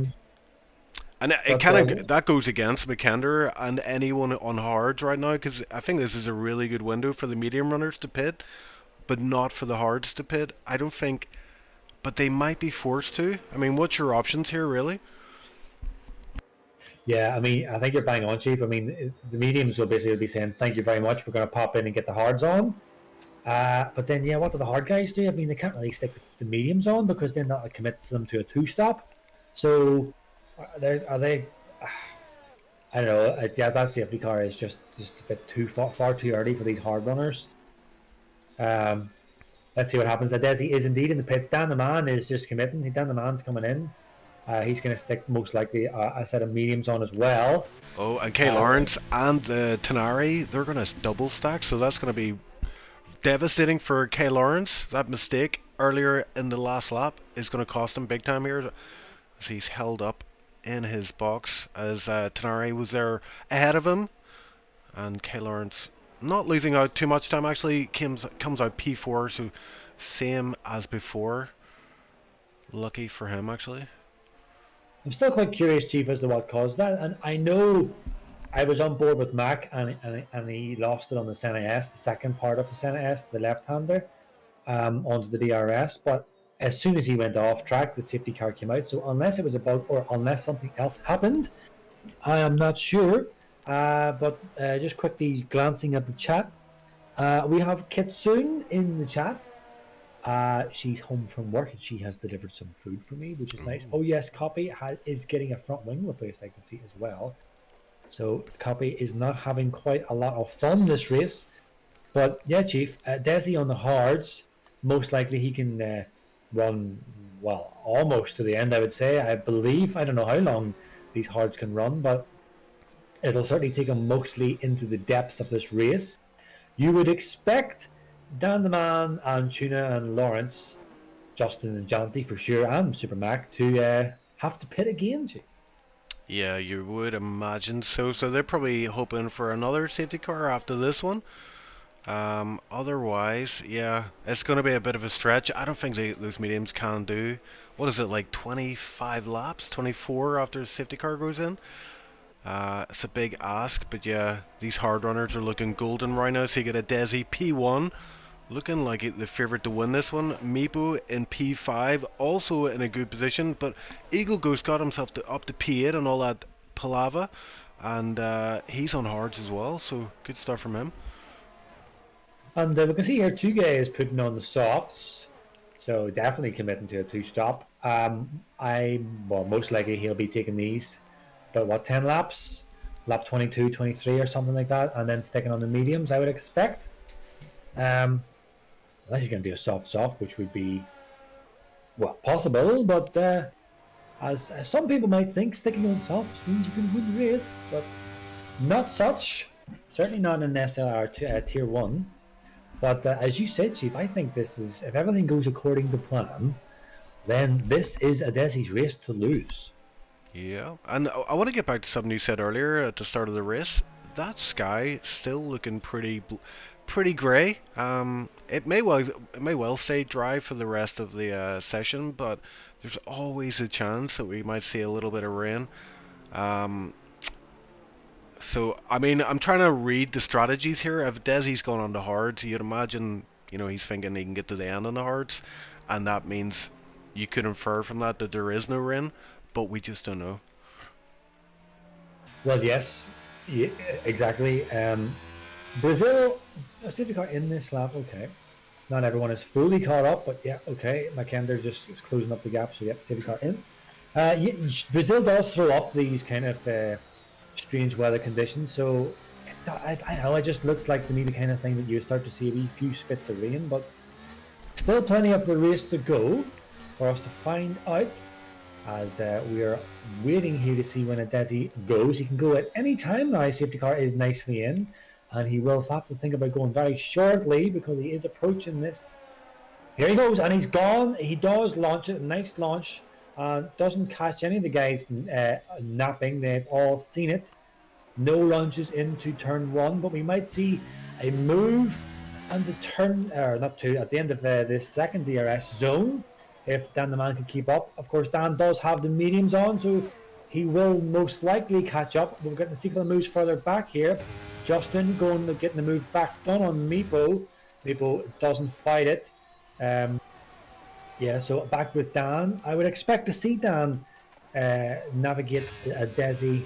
And it kind of that goes against McKender and anyone on hards right now, because I think this is a really good window for the medium runners to pit, but not for the hards to pit. I don't think, but they might be forced to. I mean, what's your options here, really? Yeah, I mean, I think you're bang on, Chief. I mean, the mediums will basically be saying, thank you very much, we're going to pop in and get the hards on. But then, yeah, what do the hard guys do? I mean, they can't really stick the mediums on because then that commits them to a 2-stop. So, are they? I don't know. Yeah, that safety car is just a bit far too early for these hard runners. Let's see what happens. Desi is indeed in the pits. Dan the Man is just committing. Dan the Man's coming in. He's going to stick most likely a set of mediums on as well. Oh, and K Lawrence and the Tenari, they're going to double stack, so that's going to be devastating for K Lawrence. That mistake earlier in the last lap is going to cost him big time here, as he's held up in his box as Tenari was there ahead of him, and K Lawrence not losing out too much time. Actually comes out P4, so same as before. Lucky for him, actually. I'm still quite curious, Chief, as to what caused that. And I know I was on board with Mac, and he lost it on the Senna S, the second part of the Senna S, the left-hander, onto the DRS. But as soon as he went off track, the safety car came out. So unless it was a bug or unless something else happened, I am not sure. But just quickly glancing at the chat, we have Kitsune in the chat. She's home from work and she has delivered some food for me, which is nice. Oh yes, Copy is getting a front wing replaced, I can see as well. So Copy is not having quite a lot of fun this race. But yeah, Chief, Desi on the hards, most likely he can run, well, almost to the end, I would say. I believe, I don't know how long these hards can run, but it'll certainly take him mostly into the depths of this race. You would expect Dan the Man and Tuna and Lawrence, Justin and Jonty for sure, and Super Mac to have to pit again, Chief. Yeah, you would imagine so. So they're probably hoping for another safety car after this one. Otherwise, yeah, it's going to be a bit of a stretch. I don't think those mediums can do, what is it, like 25 laps, 24 after the safety car goes in. It's a big ask, but yeah, these hard runners are looking golden right now. So you get a Desi P1, looking like the favourite to win this one. Meepo in P5, also in a good position, but Eagle Ghost got himself up to P8 and all that palava, and he's on hards as well, so good start from him. And we can see here Tuge is putting on the softs, so definitely committing to a two-stop. Well, most likely he'll be taking these, but what, 10 laps? Lap 22, 23 or something like that, and then sticking on the mediums, I would expect. Unless he's going to do a soft, which would be, well, possible, but as some people might think, sticking on softs means you can win the race, but not such. Certainly not in SLR Tier 1. But as you said, Chief, I think this is, if everything goes according to plan, then this is Adesi's race to lose. Yeah, and I want to get back to something you said earlier at the start of the race. That sky still looking pretty grey. It may well stay dry for the rest of the session, but there's always a chance that we might see a little bit of rain. So, I mean, I'm trying to read the strategies here. If Desi's gone on the hards, you'd imagine, he's thinking he can get to the end on the hards, and that means you could infer from that there is no rain, but we just don't know. Well, yes, yeah, exactly. Brazil, a safety car in this lap, okay. Not everyone is fully caught up, but yeah, okay. Mackinder just is closing up the gap, so yeah, safety car in. Yeah, Brazil does throw up these kind of strange weather conditions, so I know it just looks like to me the kind of thing that you start to see a few spits of rain, but still plenty of the race to go for us to find out, as we are waiting here to see when Adesi goes. He can go at any time now. Safety car is nicely in, and he will have to think about going very shortly because he is approaching this. Here he goes, and he's gone. He does launch it, a nice launch. Doesn't catch any of the guys napping. They've all seen it. No launches into turn 1, but we might see a move and the turn, or not two, at the end of this second DRS zone, if Dan the Man can keep up. Of course, Dan does have the mediums on, so he will most likely catch up. We're getting to see the moves further back here. Justin getting the move back done on Meepo. Meepo doesn't fight it. Yeah, so back with Dan. I would expect to see Dan navigate a Desi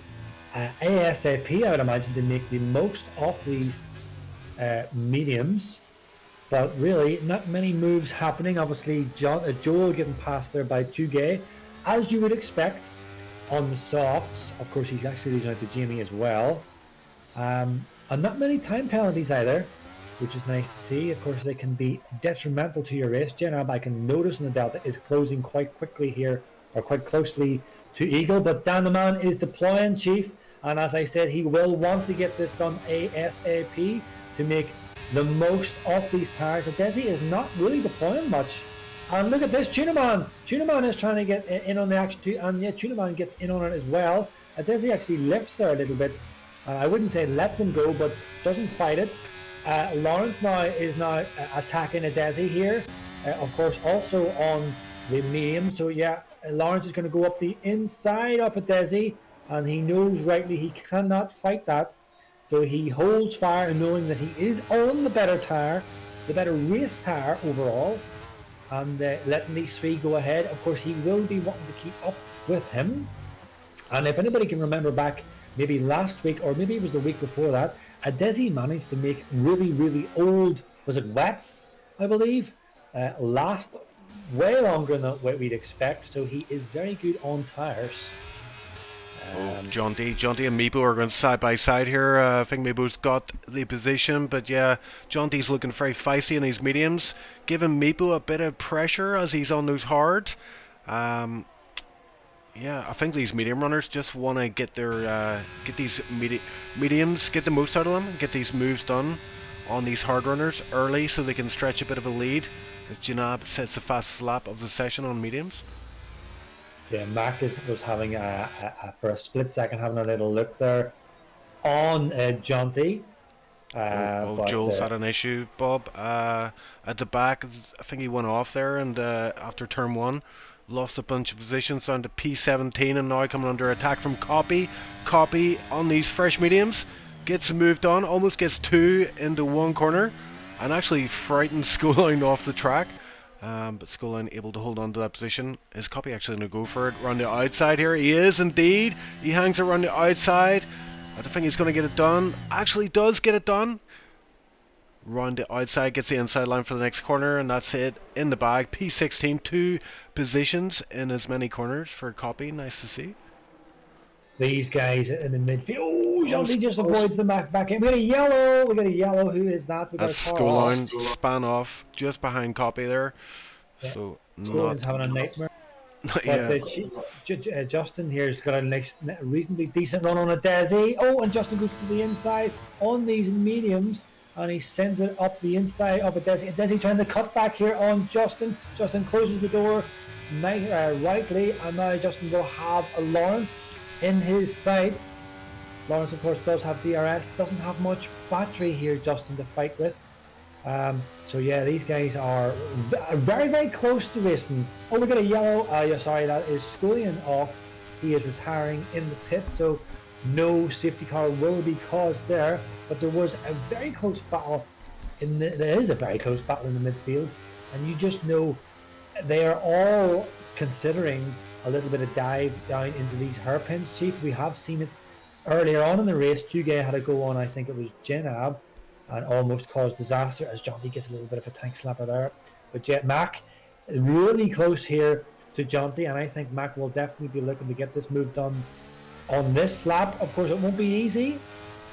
ASAP, I would imagine, to make the most of these mediums. But really, not many moves happening. Obviously, Joel getting passed there by Tuge, as you would expect on the softs. Of course, he's actually losing out to Jamie as well. And not many time penalties either, which is nice to see. Of course, they can be detrimental to your race. Jenab, I can notice in the Delta, is closing quite quickly here, or quite closely to Eagle, but Dan the Man is deploying, Chief, and as I said, he will want to get this done ASAP to make the most of these tires. Adesi is not really deploying much. And look at this, Tunaman. Tunaman is trying to get in on the action too, and yeah, Tunaman gets in on it as well. Adesi actually lifts her a little bit. I wouldn't say lets him go, but doesn't fight it. Lawrence is now attacking Adesi here, of course, also on the medium. So yeah, Lawrence is going to go up the inside of Adesi, and he knows rightly he cannot fight that. So he holds fire, knowing that he is on the better tire, the better race tire overall. and letting these three go ahead. Of course, he will be wanting to keep up with him. And if anybody can remember back, maybe last week or maybe it was the week before that, Adesi managed to make really, really old, was it wets, I believe, last way longer than what we'd expect. So he is very good on tyres. John D and Meepo are going side by side here. I think Meepo's got the position, but yeah, John D's looking very feisty in his mediums, giving Meepo a bit of pressure as he's on those hard. Yeah, I think these medium runners just want to get their get these mediums, get the most out of them, get these moves done on these hard runners early so they can stretch a bit of a lead. As Janab sets the fastest lap of the session on mediums. Yeah, Mac was having for a split second having a little look there on Jonty. Jules had an issue, Bob. At the back, I think he went off there, and after turn 1, lost a bunch of positions down to P17, and now coming under attack from Copy. Copy on these fresh mediums, gets moved on, almost gets 2 into one corner, and actually frightens Schoolline off the track. But Schoolline able to hold on to that position. Is Copy actually going to go for it? Around the outside here. He is indeed. He hangs around the outside. I don't think he's going to get it done. Actually does get it done. Round the outside, gets the inside line for the next corner, and that's it. In the bag. P16, 2 positions in as many corners for Copy. Nice to see. These guys in the midfield. Oh, Jonty just avoids the back end. We got a yellow. We got a yellow. Who is that? We got That's Schoolline. Span off just behind Copy there. Yeah. So Schoolline's having a nightmare. But Justin here's got a nice, reasonably decent run on a Desi. Oh, and Justin goes to the inside on these mediums, and he sends it up the inside of a Desi. Desi trying to cut back here on Justin. Justin closes the door rightly, and now Justin will have a Lawrence in his sights. Lawrence, of course, does have DRS, doesn't have much battery here, Justin, to fight with. So yeah, these guys are very, very close to racing. Oh, we got a yellow. Sorry, that is Schoolline off. He is retiring in the pit, so no safety car will be caused there. But there was a very close battle. There is a very close battle in the midfield, and you just know they are all considering a little bit of dive down into these hairpins, Chief. We have seen it earlier on in the race. Tugay had a go on, I think it was Jenab, and almost caused disaster as Jonty gets a little bit of a tank slapper there. But Jet Mac really close here to Jonty, and I think Mac will definitely be looking to get this move done on this lap. Of course, it won't be easy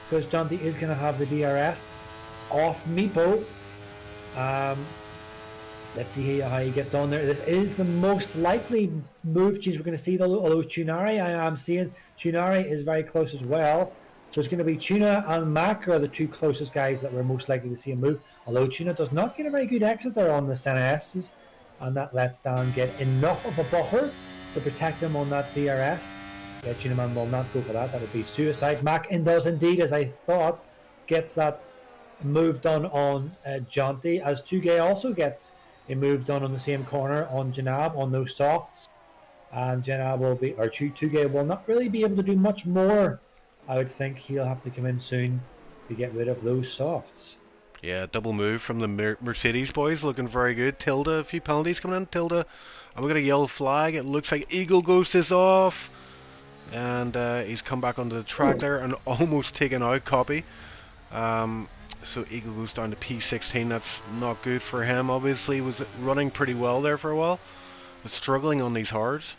because Jonty is going to have the DRS off Meepo. Let's see how he gets on there. This is the most likely move change we're going to see, although Tunari, I am seeing Tunari is very close as well. So it's going to be Tuna and Mac are the 2 closest guys that we're most likely to see a move. Although Tuna does not get a very good exit there on the Senna S's, and that lets Dan get enough of a buffer to protect him on that DRS. Yeah, Tuna Man will not go for that. That would be suicide. Mac does indeed, as I thought, gets that move done on Jonty, as Tugay also gets a move done on the same corner on Janab on those softs, and Janab will be, or Tugay will not really be able to do much more. I would think he'll have to come in soon to get rid of those softs. Yeah, double move from the Mercedes boys, looking very good. Tilda, a few penalties coming in. Tilda, and we got a yellow flag. It looks like Eagle Ghost is off, and he's come back onto the track there and almost taken out Copy. So Eagle goes down to P16. That's not good for him. Obviously, was running pretty well there for a while, but struggling on these hards.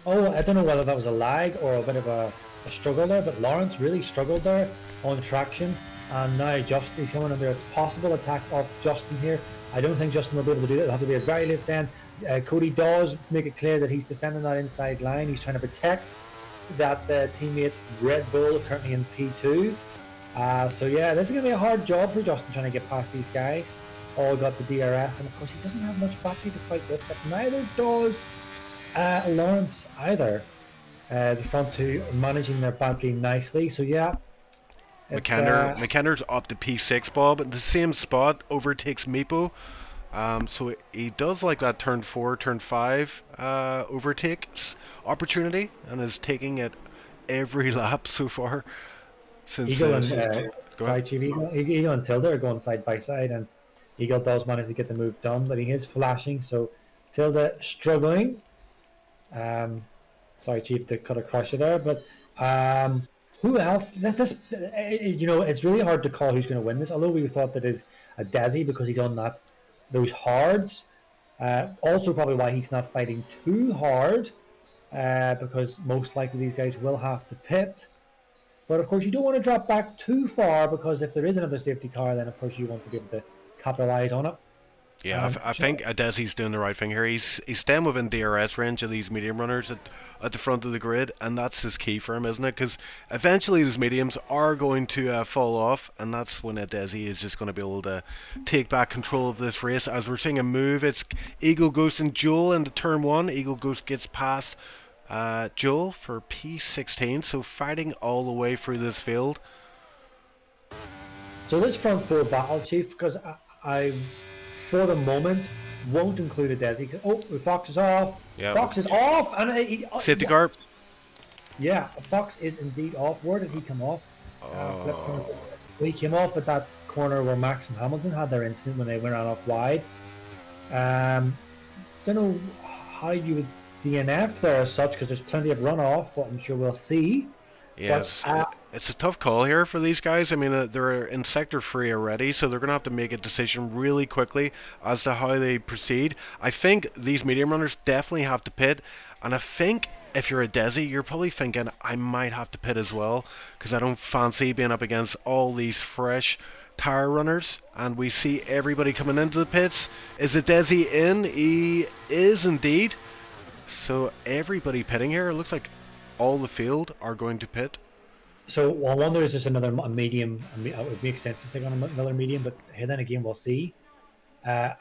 Oh, I don't know whether that was a lag or a bit of a struggle there, but Lawrence really struggled there on traction, and now Justin, he's coming under a possible attack of Justin here. I don't think Justin will be able to do that. It'll have to be a very late stand. Cody does make it clear that he's defending that inside line. He's trying to protect that teammate Red Bull, currently in P2. So yeah, this is going to be a hard job for Justin trying to get past these guys. All got the DRS, and of course he doesn't have much battery to fight with, but neither does Lawrence either. The front 2 managing their battery nicely, so yeah. McKenna's up to P6, Bob, in the same spot, overtakes Meepo. So he does like that turn 4, turn 5 overtakes opportunity, and is taking it every lap so far. Since Eagle and Eagle and Tilda are going side by side, and Eagle does manage to get the move done, but he is flashing, so Tilda struggling. Sorry, Chief, to cut across you there, but who else? It's really hard to call who's going to win this. Although we thought that is a Desi because he's on those hards. Also, probably why he's not fighting too hard, because most likely these guys will have to pit. But of course, you don't want to drop back too far because if there is another safety car, then of course you want to be able to capitalize on it. Yeah, I think Desi's doing the right thing here. He's staying within DRS range of these medium runners at the front of the grid, and that's his key for him, isn't it? Because eventually those mediums are going to fall off, and that's when Desi is just going to be able to take back control of this race. As we're seeing a move, it's Eagle Ghost and Joel into turn 1. Eagle Ghost gets past Joel for P16, so fighting all the way through this field. So this front 4 battle, Chief, because I for the moment won't include a Desi. Oh, Fox is off. Yep. Fox is off, and safety car. Yeah, Fox is indeed off. Where did he come off? He came off at that corner where Max and Hamilton had their incident when they ran off wide. Don't know how you would DNF there as such, because there's plenty of runoff, but I'm sure we'll see. Yes, it's a tough call here for these guys. I mean, they're in Sector 3 already, so they're going to have to make a decision really quickly as to how they proceed. I think these medium runners definitely have to pit, and I think if you're a Desi, you're probably thinking, I might have to pit as well, because I don't fancy being up against all these fresh tire runners. And we see everybody coming into the pits. Is a Desi in? He is indeed. So everybody pitting here. It looks like all the field are going to pit. So I wonder, is this another medium? It would make sense to stick on another medium, but then again, we'll see.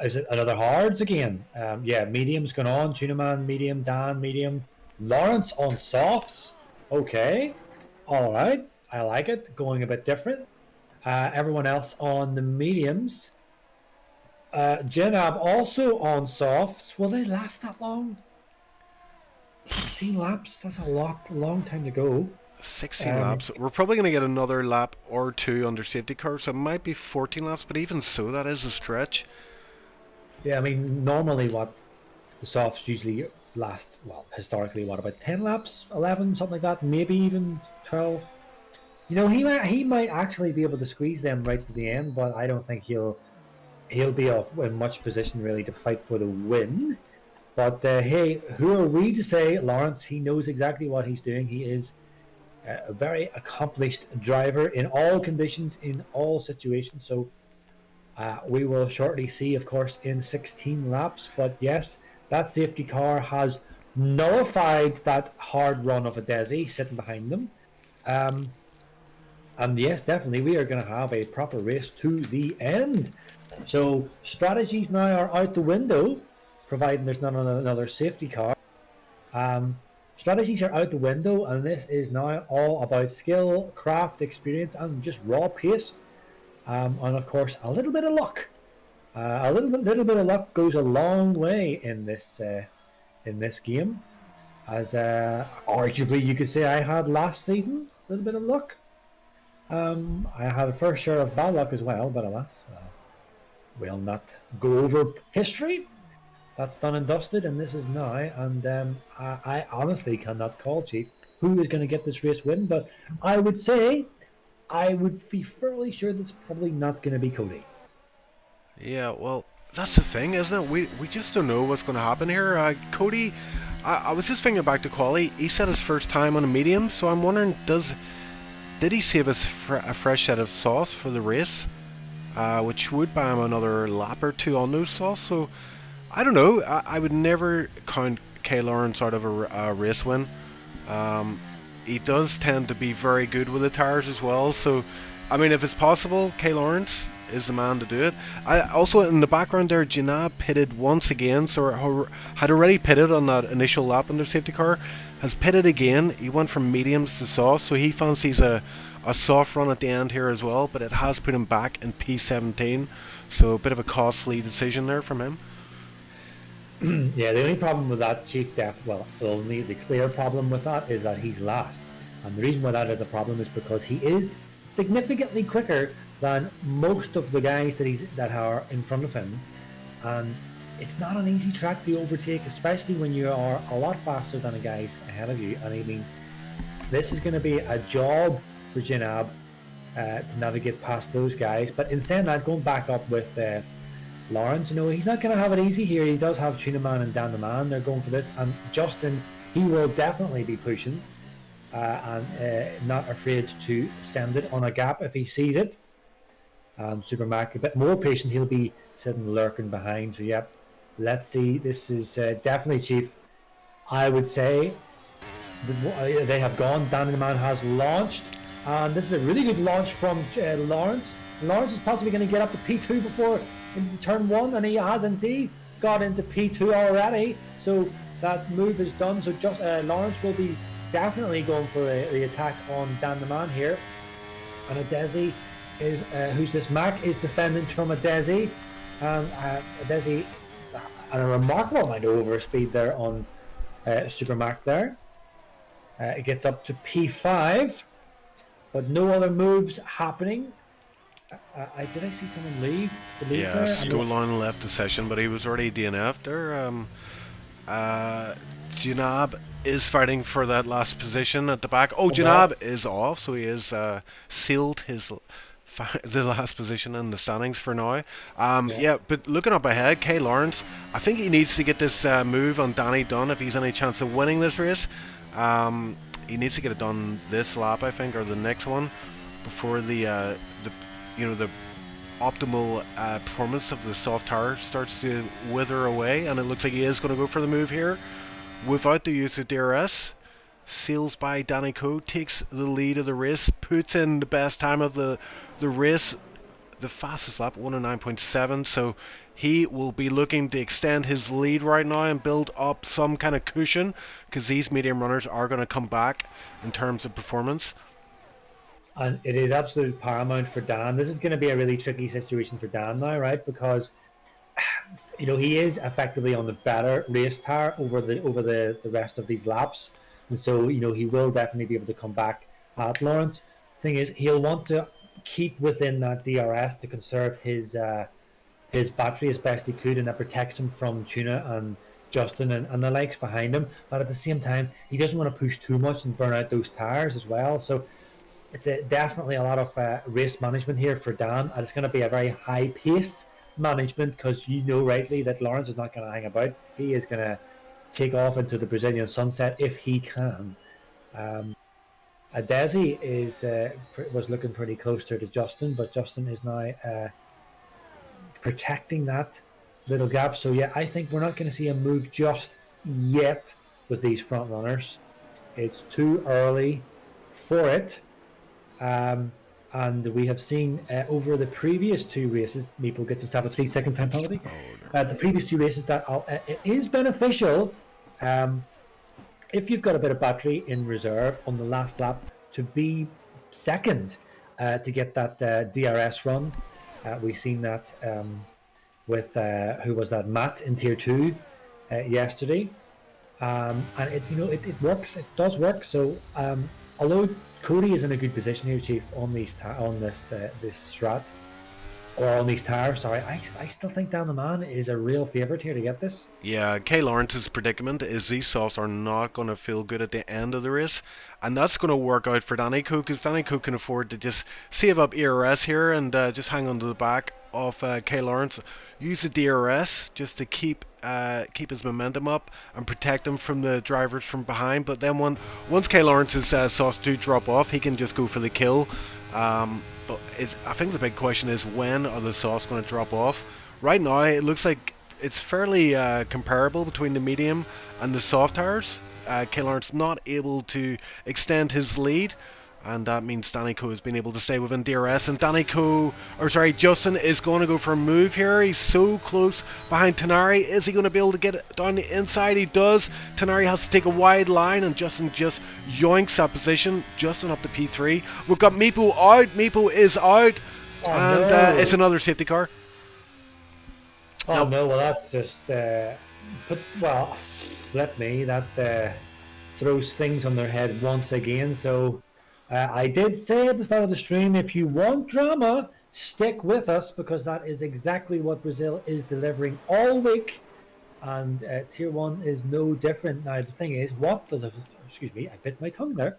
Is it another hards again? Yeah, medium's going on. Tunaman medium, Dan medium, Lawrence on softs. Okay, all right, I like it. Going a bit different. Everyone else on the mediums. Jenab also on softs. Will they last that long? 16 laps, that's a long time to go. 16 laps. We're probably going to get another lap or two under safety car, so it might be 14 laps, but even so, that is a stretch. Yeah, I mean, normally what the softs usually last, well, historically, what, about 10 laps, 11, something like that, maybe even 12. You know, he might actually be able to squeeze them right to the end, but I don't think he'll be in much position really to fight for the win. But hey, who are we to say? Lawrence, he knows exactly what he's doing. He is a very accomplished driver in all conditions, in all situations. So we will shortly see, of course, in 16 laps. But yes, that safety car has nullified that hard run of a Desi sitting behind them. And yes, definitely, we are going to have a proper race to the end. So strategies now are out the window, providing there's not another safety car. Strategies are out the window, and this is now all about skill, craft, experience, and just raw pace. And of course, a little bit of luck. A little bit of luck goes a long way in this game. As arguably you could say I had last season, a little bit of luck. I had a fair share of bad luck as well, but alas, we'll not go over history. That's done and dusted, and this is now. And I honestly cannot call, Chief, who is going to get this race win. But I would say, I would be fairly sure that's probably not going to be Cody. Yeah, well, that's the thing, isn't it? We just don't know what's going to happen here. Cody, I was just thinking back to quali. He said his first time on a medium, so I'm wondering, did he save us a fresh set of sauce for the race, which would buy him another lap or two on those sauce? So I don't know. I would never count Kay Lawrence out of a race win. He does tend to be very good with the tires as well. So, I mean, if it's possible, Kay Lawrence is the man to do it. Also, in the background there, Janab pitted once again. So had already pitted on that initial lap on their safety car. Has pitted again. He went from mediums to soft. So he fancies a soft run at the end here as well. But it has put him back in P17. So a bit of a costly decision there from him. Yeah, the only problem with that, Chief the clear problem with that is that he's last. And the reason why that is a problem is because he is significantly quicker than most of the guys that are in front of him, and it's not an easy track to overtake, especially when you are a lot faster than the guys ahead of you. And I mean, this is going to be a job for Janab to navigate past those guys. But in saying that, going back up with Lawrence, he's not going to have it easy here. He does have Tuna Man and Dan the Man. They're going for this, and Justin, he will definitely be pushing and not afraid to send it on a gap if he sees it. Super Mac a bit more patient. He'll be sitting lurking behind. So yep, let's see. This is definitely, Chief, I would say they have gone. Dan the Man has launched, and this is a really good launch from Lawrence. Lawrence is possibly going to get up to P2 before into turn 1, and he has indeed got into P2 already. So that move is done. So just Lawrence will be definitely going for the attack on Dan the Man here. And Adesi is who's this? Mac is defending from Adesi, and Adesi and a remarkable amount of overspeed there on Super Mac there. It gets up to P5, but no other moves happening. Did I see someone leave? Yeah, Stolan left the session, but he was already DNF'd there. Janab is fighting for that last position at the back. Oh, Janab is off, so he has sealed the last position in the standings for now. Yeah, but looking up ahead, Kay Lawrence, I think he needs to get this move on Danny done if he's any chance of winning this race. He needs to get it done this lap, I think, or the next one, before the optimal performance of the soft tire starts to wither away. And it looks like he is going to go for the move here without the use of DRS. Seals by Danny Coe, takes the lead of the race, puts in the best time of the race, the fastest lap, 109.7. So he will be looking to extend his lead right now and build up some kind of cushion, because these medium runners are going to come back in terms of performance. And it is absolutely paramount for Dan. This is going to be a really tricky situation for Dan now, right? Because he is effectively on the better race tire over the rest of these laps, and so he will definitely be able to come back at Lawrence. Thing is, he'll want to keep within that DRS to conserve his battery as best he could, and that protects him from Tuna and Justin and the likes behind him. But at the same time, he doesn't want to push too much and burn out those tires as well. So it's definitely a lot of race management here for Dan, and it's going to be a very high pace management, because rightly that Lawrence is not going to hang about. He is going to take off into the Brazilian sunset if he can. Adesi was looking pretty close to Justin, but Justin is now protecting that little gap. So yeah, I think we're not going to see a move just yet with these front runners. It's too early for it. And we have seen over the previous two races, Meeple gets himself a 3-second time penalty. The previous two races that it is beneficial if you've got a bit of battery in reserve on the last lap to be second to get that DRS run. We've seen that with who was that, Matt in Tier 2 yesterday, and it works. It does work. So although Cody is in a good position here, Chief, on this strat, or on these tires. Sorry, I still think Dan the Man is a real favourite here to get this. Yeah, Kay Lawrence's predicament is these softs are not going to feel good at the end of the race, and that's going to work out for Danny Coe, because Danny Coe can afford to just save up ERS here and just hang on to the back of Kay Lawrence, use the DRS just to keep his momentum up and protect him from the drivers from behind. But then once Kay Lawrence's softs do drop off, he can just go for the kill. But I think the big question is, when are the softs going to drop off? Right now it looks like it's fairly comparable between the medium and the soft tires. Kay Lawrence not able to extend his lead, and that means Danny Coe has been able to stay within DRS, and Justin is going to go for a move here. He's so close behind Tanari. Is he going to be able to get it down the inside? He does. Tanari has to take a wide line, and Justin just yoinks that position. Justin up to P3. We've got Meepo out. Meepo is out, and it's another safety car. Oh no, well that's just that throws things on their head once again. So I did say at the start of the stream, if you want drama, stick with us because that is exactly what Brazil is delivering all week. And Tier 1 is no different. Now, the thing is, what does this, excuse me, I bit my tongue there.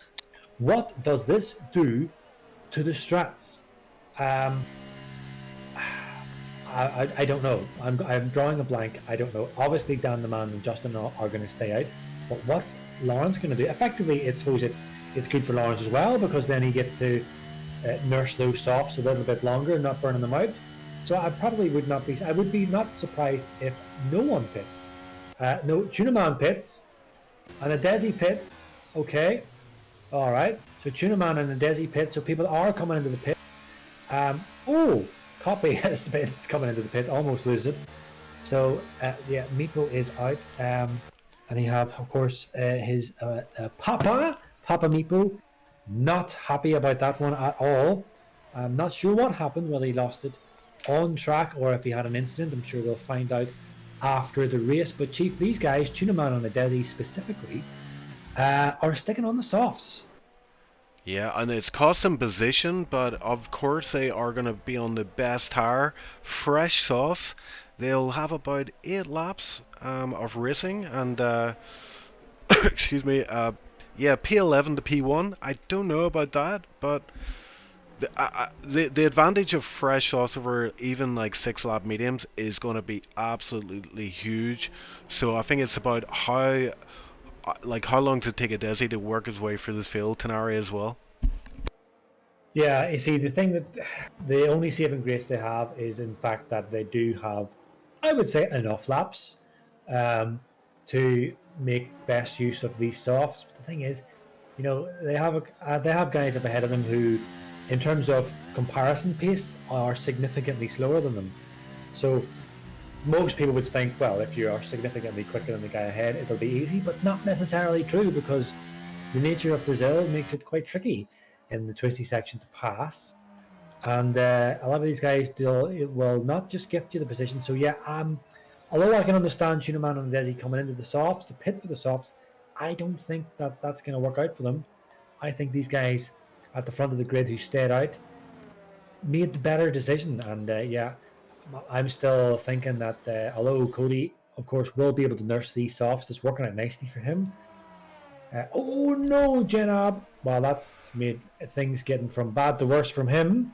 What does this do to the strats? I don't know. I'm drawing a blank. I don't know. Obviously, Dan the Man and Justin are going to stay out. But what's Lawrence going to do? Effectively, it's good for Lawrence as well because then he gets to nurse those softs a little bit longer, not burning them out. So I probably would not be. I would be not surprised if no one pits. No, Tuna Man pits, and a Desi pits. Okay, all right. So Tuna Man and a Desi pits. So people are coming into the pit. Copy has been coming into the pit, almost lose it. So yeah, Meepo is out, and he have, of course, his Papa Meepo, not happy about that one at all. I'm not sure what happened, whether he lost it on track or if he had an incident. I'm sure we'll find out after the race. But Chief, these guys, Tuna Man and the Desi specifically, are sticking on the softs. Yeah, and it's cost them position, but of course they are going to be on the best tire, fresh sauce. They'll have about 8 laps of racing, and excuse me, yeah, P11 to P1. I don't know about that, but the advantage of fresh sauce over even like 6-lap mediums is going to be absolutely huge. So I think it's about how long does it take a Desi to work his way through this field, Tenari as well? Yeah, you see, the thing that the only saving grace they have is in fact that they do have, I would say, enough laps to make best use of these softs. But the thing is, you know, they have guys up ahead of them who, in terms of comparison pace, are significantly slower than them. So most people would think, well, if you are significantly quicker than the guy ahead, it'll be easy, but not necessarily true because the nature of Brazil makes it quite tricky in the twisty section to pass. And a lot of these guys will not just gift you the position. So yeah, although I can understand Tuna Man and Desi coming into the softs, to pit for the softs, I don't think that that's going to work out for them. I think these guys at the front of the grid who stayed out made the better decision. And yeah, I'm still thinking that although Cody, of course, will be able to nurse these softs, it's working out nicely for him. Oh no, Jenab! Well, that's made things getting from bad to worse from him.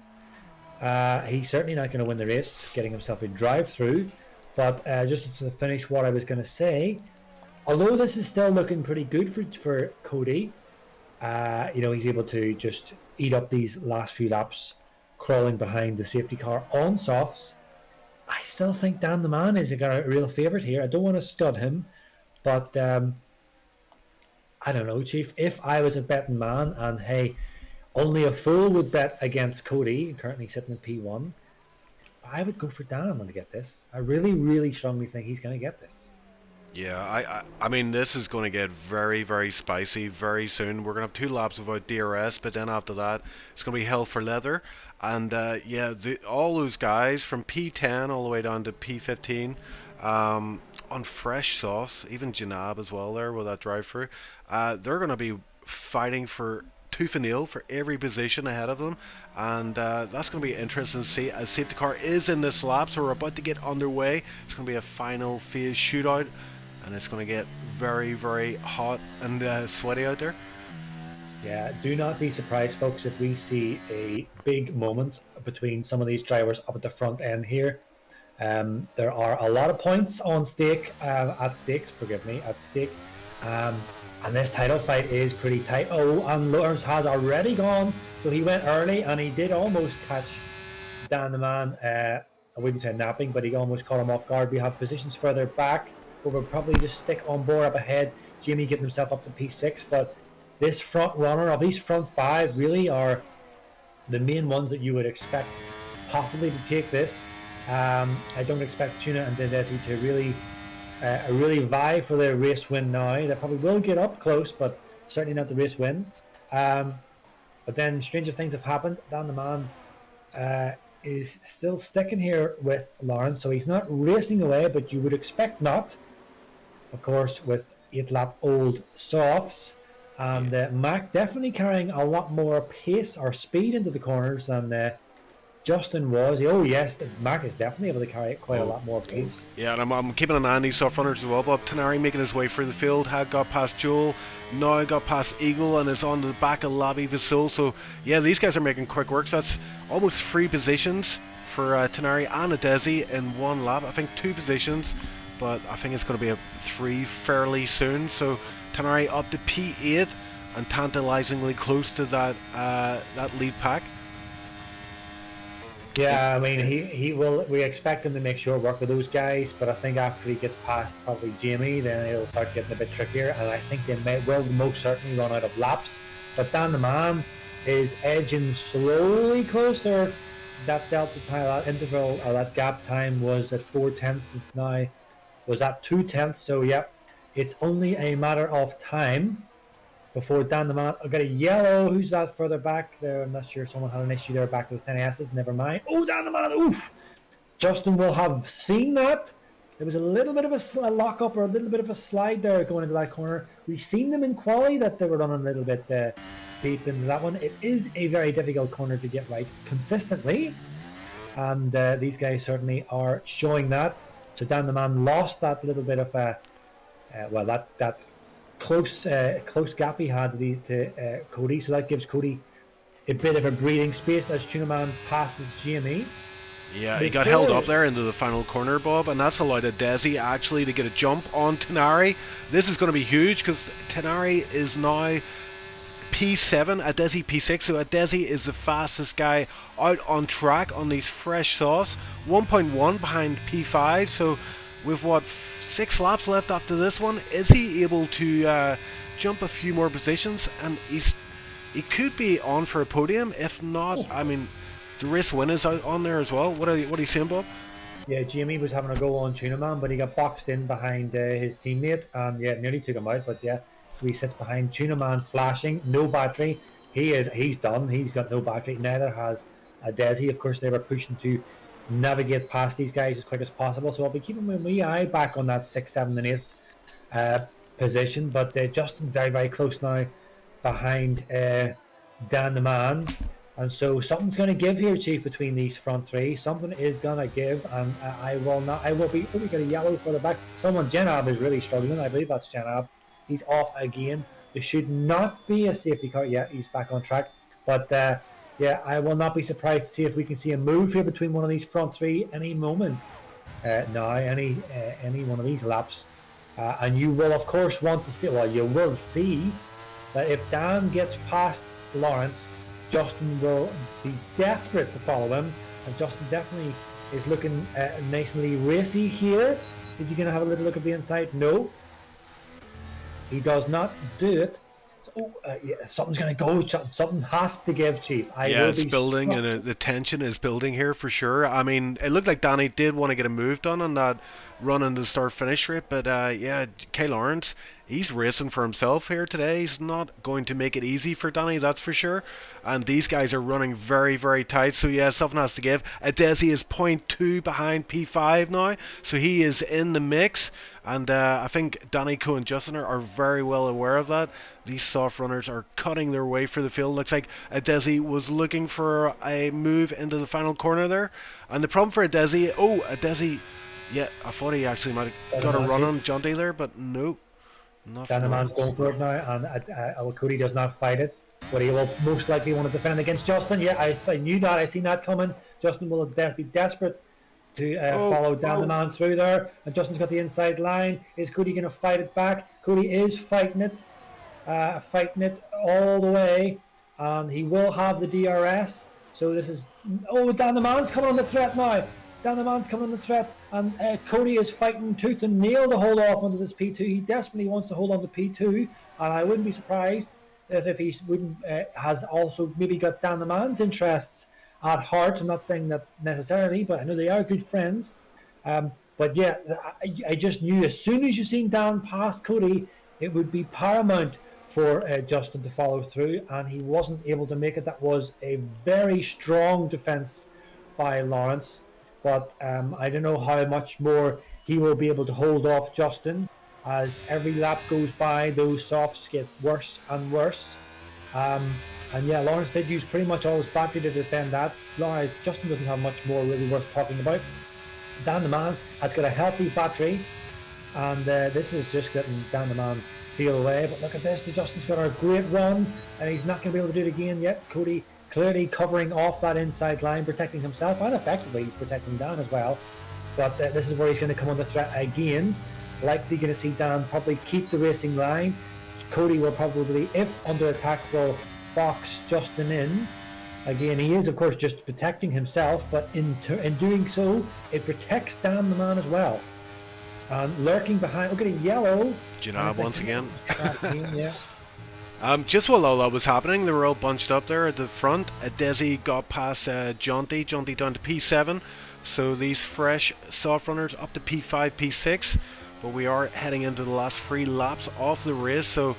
He's certainly not going to win the race, getting himself a drive-through. But just to finish what I was going to say, although this is still looking pretty good for Cody, you know, he's able to just eat up these last few laps, crawling behind the safety car on softs. I still think Dan the Man is a real favourite here. I don't want to stud him, but I don't know, Chief. If I was a betting man, and hey, only a fool would bet against Cody, currently sitting in P1, I would go for Dan to get this. I really, really strongly think he's going to get this. Yeah, I mean, this is going to get very, very spicy very soon. We're going to have 2 laps without DRS, but then after that, it's going to be hell for leather. And yeah, all those guys from P10 all the way down to P15 on fresh sauce, even Janab as well there with that drive-through, they're going to be fighting for tooth and nail for every position ahead of them, and that's going to be interesting to see as safety car is in this lap. So we're about to get underway. It's going to be a final phase shootout, and it's going to get very, very hot and sweaty out there. Yeah, do not be surprised, folks, if we see a big moment between some of these drivers up at the front end here. There are a lot of points on stake, at stake, and this title fight is pretty tight. Oh, and Lawrence has already gone, so he went early, and he did almost catch Dan the Man. I wouldn't say napping, but he almost caught him off guard. We have positions further back, but we'll probably just stick on board up ahead. Jamie getting himself up to P6, but this front runner of these front 5 really are the main ones that you would expect possibly to take this. I don't expect Tuna and Desi to really vie for the race win now. They probably will get up close, but certainly not the race win. But then stranger things have happened. Dan the Man is still sticking here with Lawrence, so he's not racing away, but you would expect not. Of course, with 8-lap-old softs. And Mac definitely carrying a lot more pace or speed into the corners than Justin was. Oh yes, Mark is definitely able to carry quite a lot more pace. Yeah, and I'm keeping an eye on these soft runners as well. Bob Tenari making his way through the field, had got past Joel, now got past Eagle, and is on the back of Lavi Vasil. So yeah, these guys are making quick works. That's almost 3 positions for Tenari and Adesi in one lap. I think 2 positions, but I think it's going to be a 3 fairly soon. So Tenari up to P8 and tantalizingly close to that that lead pack. Yeah, I mean, he will. We expect him to make short work with those guys, but I think after he gets past probably Jamie, then it'll start getting a bit trickier. And I think they will most certainly run out of laps. But Dan the Man is edging slowly closer. That delta time, that interval, or that gap time was at 4/10. It's now was at 2/10. So yep, it's only a matter of time before Dan the Man. I've got a yellow. Who's that further back there? I'm not sure. Someone had an issue there back with 10S's. Never mind. Oh, Dan the Man. Oof. Justin will have seen that. There was a little bit of a lock up or a little bit of a slide there going into that corner. We've seen them in quali that they were running a little bit deep into that one. It is a very difficult corner to get right consistently. And these guys certainly are showing that. So Dan the Man lost that little bit of a, that close gap he had to Cody, so that gives Cody a bit of a breathing space as Tunaman passes Jamie. Yeah, he got held up there into the final corner, Bob, and that's allowed Adesi actually to get a jump on Tenari. This is going to be huge because Tenari is now P7, Adesi P6, so Adesi is the fastest guy out on track on these fresh sauce. 1.1 behind P5, so with what, 6 laps left after this one, is he able to jump a few more positions? And he could be on for a podium. If not, I mean, the race win is out on there as well. What are you saying, Bob? Yeah, Jamie was having a go on Tunaman, but he got boxed in behind his teammate, and yeah, nearly took him out. But yeah, so he sits behind Tunaman, flashing, no battery. He's done. He's got no battery. Neither has Adesi. Of course, they were pushing to navigate past these guys as quick as possible. So I'll be keeping my wee eye back on that 6th, 7th, and 8th position. But Justin very, very close now behind Dan the Man. And so something's going to give here, Chief, between these front 3. Something is going to give, and I will be. Oh, we got a yellow for the back. Janab is really struggling. I believe that's Janab. He's off again. There should not be a safety car. Yeah, he's back on track. But yeah, I will not be surprised to see if we can see a move here between one of these front 3 any moment. Now, any one of these laps. And you will, of course, want to see, well, you will see that if Dan gets past Lawrence, Justin will be desperate to follow him. And Justin definitely is looking nicely racy here. Is he going to have a little look at the inside? No. He does not do it. So, yeah, something's going to go. Something has to give, Chief. It's building, and the tension is building here for sure. I mean, it looked like Danny did want to get a move done on that run in the start-finish rate, but yeah, Kay Lawrence, he's racing for himself here today. He's not going to make it easy for Danny, that's for sure. And these guys are running very, very tight, so yeah, something has to give. Adesi is 0.2 behind P5 now, so he is in the mix. And I think Danny, Co and Justin are very well aware of that. These soft runners are cutting their way for the field. Looks like Adesi was looking for a move into the final corner there. And the problem for Adesi, yeah, I thought he actually might have got a run on Jonty there, but no. Dan the Man's going for it now, and Cody does not fight it. But he will most likely want to defend against Justin. Yeah, I knew that. I seen that coming. Justin will be desperate to follow Dan the Man through there. And Justin's got the inside line. Is Cody going to fight it back? Cody is fighting it all the way. And he will have the DRS. So this is... Oh, Dan the Man's coming on the threat now. Dan the Man's coming on the threat. And Cody is fighting tooth and nail to hold off onto this P2. He desperately wants to hold on to P2. And I wouldn't be surprised if he has also maybe got Dan the Man's interests at heart. I'm not saying that necessarily, but I know they are good friends. But yeah, I just knew as soon as you seen Dan past Cody, it would be paramount for Justin to follow through, and he wasn't able to make it. That was a very strong defense by Lawrence, but I don't know how much more he will be able to hold off Justin. As every lap goes by, those softs get worse and worse. And yeah, Lawrence did use pretty much all his battery to defend that. Justin doesn't have much more really worth talking about. Dan the Man has got a healthy battery, and this is just getting Dan the Man sealed away. But look at this, Justin's got a great run, and he's not going to be able to do it again yet. Cody clearly covering off that inside line, protecting himself, and effectively he's protecting Dan as well. But this is where he's going to come under threat again. Likely going to see Dan probably keep the racing line. Cody will probably, if under attack, will box Justin in. Again, he is of course just protecting himself, but in doing so, it protects Dan the Man as well. And lurking behind, look at a yellow. Janab once again. Yeah. Just while all that was happening, they were all bunched up there at the front. Desi got past Jaunty down to P7. So these fresh soft runners up to P5, P6. But we are heading into the last 3 laps of the race. So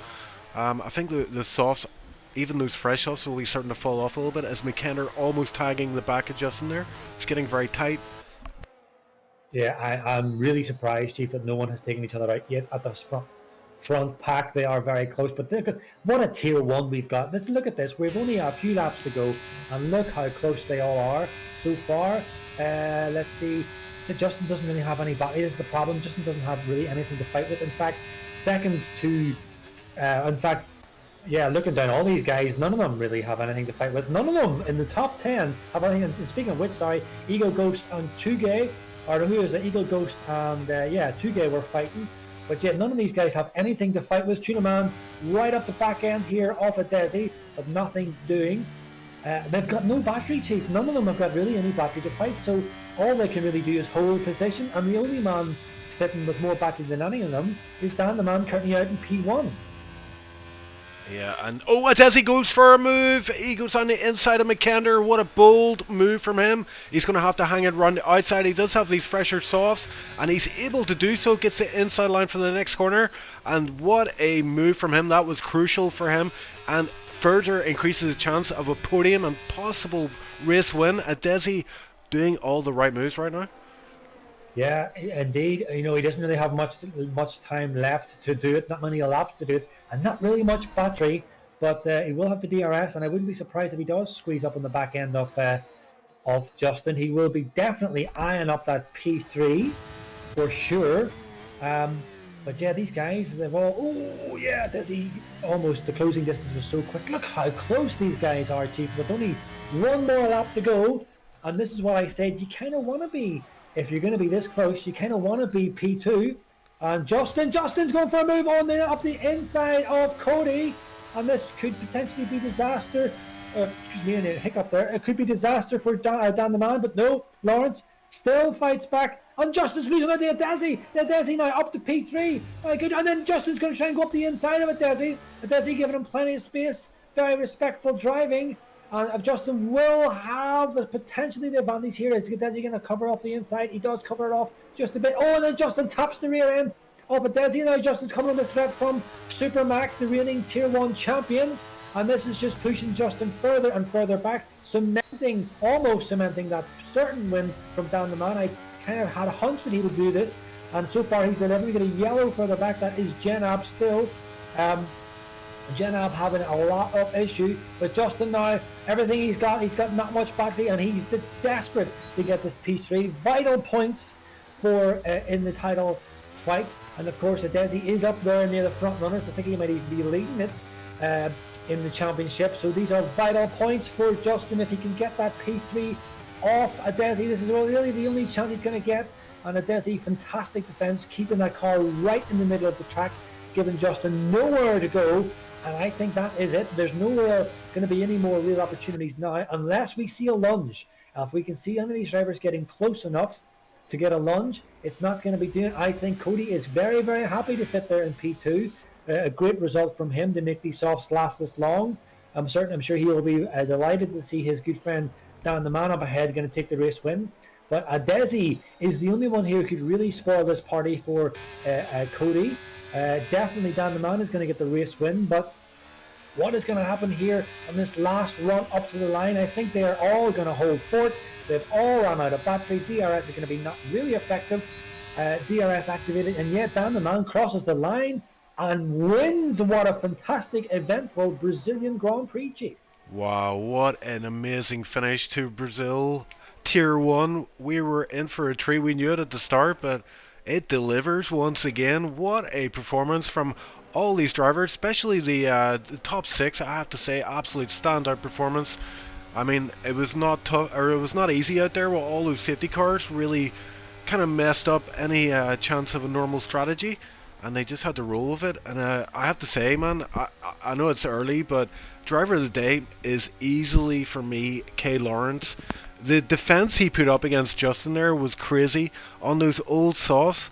I think the softs, even those fresh softs, will be starting to fall off a little bit as McKenna almost tagging the back of Justin there. It's getting very tight. Yeah, I'm really surprised, Chief, that no one has taken each other out yet at this front pack. They are very close, but look at what a tier 1 we've got. Let's look at this. We've only a few laps to go, and look how close they all are so far. Let's see. Justin doesn't really have any battery. This is the problem. Justin doesn't have really anything to fight with. In fact, looking down all these guys, none of them really have anything to fight with. None of them in the top 10 have anything. And speaking of which, Eagle Ghost and Tugay, or who is it? Eagle Ghost and Tugay were fighting. But yeah, none of these guys have anything to fight with. Tuna Man right up the back end here off of Desi, but nothing doing. They've got no battery, Chief. None of them have got really any battery to fight. So all they can really do is hold position. And the only man sitting with more battery than any of them is Dan the Man, currently out in P1. Yeah, and Desi goes for a move. He goes on the inside of McKenna. What a bold move from him. He's going to have to hang it around the outside. He does have these fresher softs, and he's able to do so. Gets the inside line for the next corner, and what a move from him. That was crucial for him, and further increases the chance of a podium and possible race win. Desi doing all the right moves right now. Yeah, indeed. You know, he doesn't really have much time left to do it. Not many laps to do it, and not really much battery. But he will have the DRS, and I wouldn't be surprised if he does squeeze up on the back end of Justin. He will be definitely eyeing up that P3 for sure. But yeah, these guys, they've all. Oh yeah, almost the closing distance was so quick. Look how close these guys are, Chief. With only one more lap to go, and this is what I said. You kind of want to be. If you're going to be this close, you kind of want to be P2. And Justin's going for a move up the inside of Cody. And this could potentially be disaster. Excuse me, a hiccup there. It could be disaster for Dan the Man, but no. Lawrence still fights back. And Justin's losing out to Desi. Desi now up to P3. Very good. And then Justin's going to try and go up the inside of it, Desi. Desi giving him plenty of space. Very respectful driving. And Justin will have potentially the advantage here. Is Desi going to cover off the inside? He does cover it off just a bit. Oh, and then Justin taps the rear end of Desi. Now Justin's coming under threat from Super Mac, the reigning Tier 1 champion. And this is just pushing Justin further and further back, almost cementing that certain win from Dan the Man. I kind of had a hunch that he would do this. And so far he's delivering. We get a yellow further back. That is Jenab still. Jenab having a lot of issue, but Justin now, everything he's got not much battery, and he's desperate to get this P3. Vital points for in the title fight, and of course Desi is up there near the front runners. I think he might even be leading it in the championship. So these are vital points for Justin if he can get that P3 off Desi. This is really the only chance he's going to get. And Desi, fantastic defense, keeping that car right in the middle of the track, giving Justin nowhere to go. And I think that is it. There's nowhere going to be any more real opportunities now unless we see a lunge. If we can see any of these drivers getting close enough to get a lunge, it's not going to be doing. I think Cody is very, very happy to sit there in P2. A great result from him to make these softs last this long. I'm sure he will be delighted to see his good friend Dan the Man up ahead going to take the race win. But Desi is the only one here who could really spoil this party for Cody. Definitely Dan the Man is going to get the race win, but what is going to happen here on this last run up to the line? I think they are all going to hold fort. They've all run out of battery. DRS is going to be not really effective. DRS activated, and yet Dan the Man crosses the line and wins. What a fantastic, eventful Brazilian Grand Prix, Chief. Wow, what an amazing finish to Brazil. Tier 1, we were in for a treat. We knew it at the start, but it delivers once again. What a performance from all these drivers, especially the top six. I have to say, absolute standout performance. I mean, it was not tough, or it was not easy out there with all those safety cars. Really, kind of messed up any chance of a normal strategy, and they just had to roll with it. And I have to say, man, I know it's early, but driver of the day is easily for me Kay Lawrence. The defense he put up against Justin there was crazy on those old softs.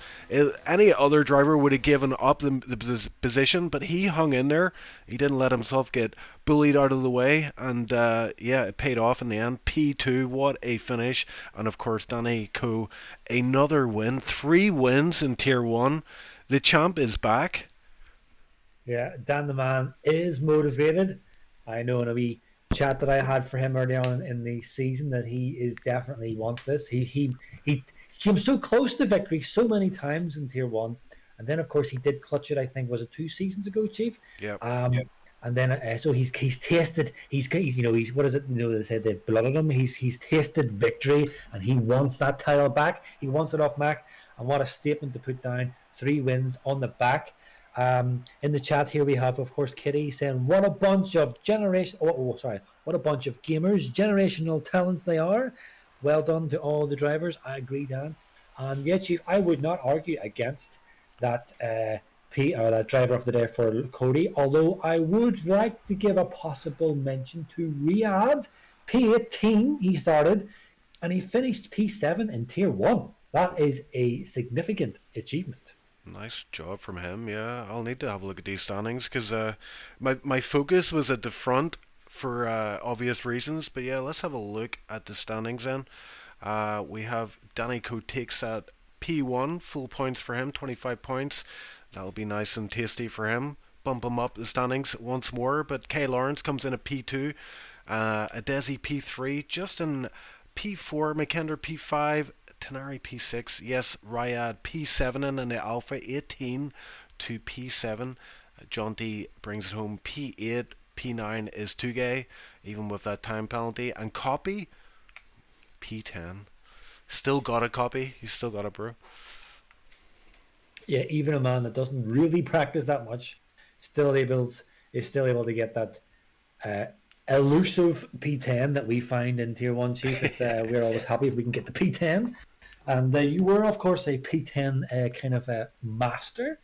Any other driver would have given up the position, but he hung in there. He didn't let himself get bullied out of the way, and yeah, it paid off in the end. P2, what a finish. And of course, Danny Coe, another win. 3 wins in Tier 1. The champ is back. Yeah, Dan the man is motivated. I know in a wee chat that I had for him early on in the season that he is definitely wants this. He came so close to victory so many times in Tier 1. And then, of course, he did clutch it, I think, was it 2 seasons ago, Chief? Yep. Yep. And then, so he's tasted, he's you know, he's, what is it, you know, they said they've blooded him. He's tasted victory and he wants that title back. He wants it off Mac. And what a statement to put down. 3 wins on the back. In the chat here we have, of course, Kitty saying, "What a bunch of what a bunch of gamers, generational talents they are. Well done to all the drivers." I agree, Dan. And yeah, Chief, I would not argue against that that driver of the day for Cody. Although I would like to give a possible mention to Riyadh P18. He started and he finished P7 in Tier 1. That is a significant achievement. Nice job from him. Yeah, I'll need to have a look at these standings because my focus was at the front for obvious reasons. But yeah, let's have a look at the standings then. We have Danny Coe takes that P1, full points for him, 25 points. That'll be nice and tasty for him. Bump him up the standings once more. But Kay Lawrence comes in at P2, Adesi P3, Justin P4, McKender P5, Tenari P6, yes, Riyadh P7 in the Alpha 18 to P7. John D brings it home P8, P9 is Tugay, even with that time penalty. And Copy, P10. Still got a Copy, you still got it, bro. Yeah, even a man that doesn't really practice that much is still able to get that elusive P10 that we find in Tier 1, Chief. It's we're always happy if we can get the P10. And you were, of course, a P10 kind of a master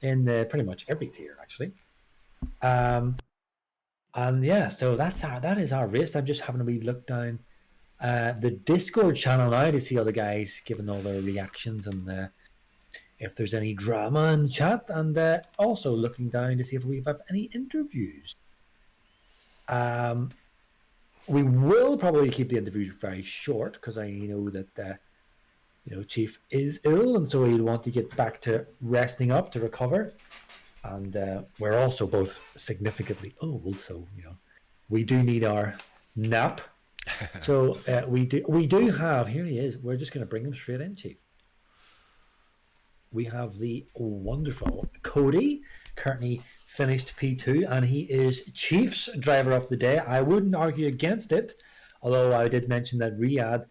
in pretty much every tier, actually. And yeah, so that is our race. I'm just having a wee look down the Discord channel now to see all the guys giving all their reactions and if there's any drama in the chat, and also looking down to see if we have any interviews. We will probably keep the interviews very short because I know that Chief is ill, and so he'll want to get back to resting up to recover. And we're also both significantly old, so we do need our nap. So we do have, here he is. We're just going to bring him straight in, Chief. We have the wonderful Cody, currently finished P2, and he is Chief's driver of the day. I wouldn't argue against it, although I did mention that Riyadh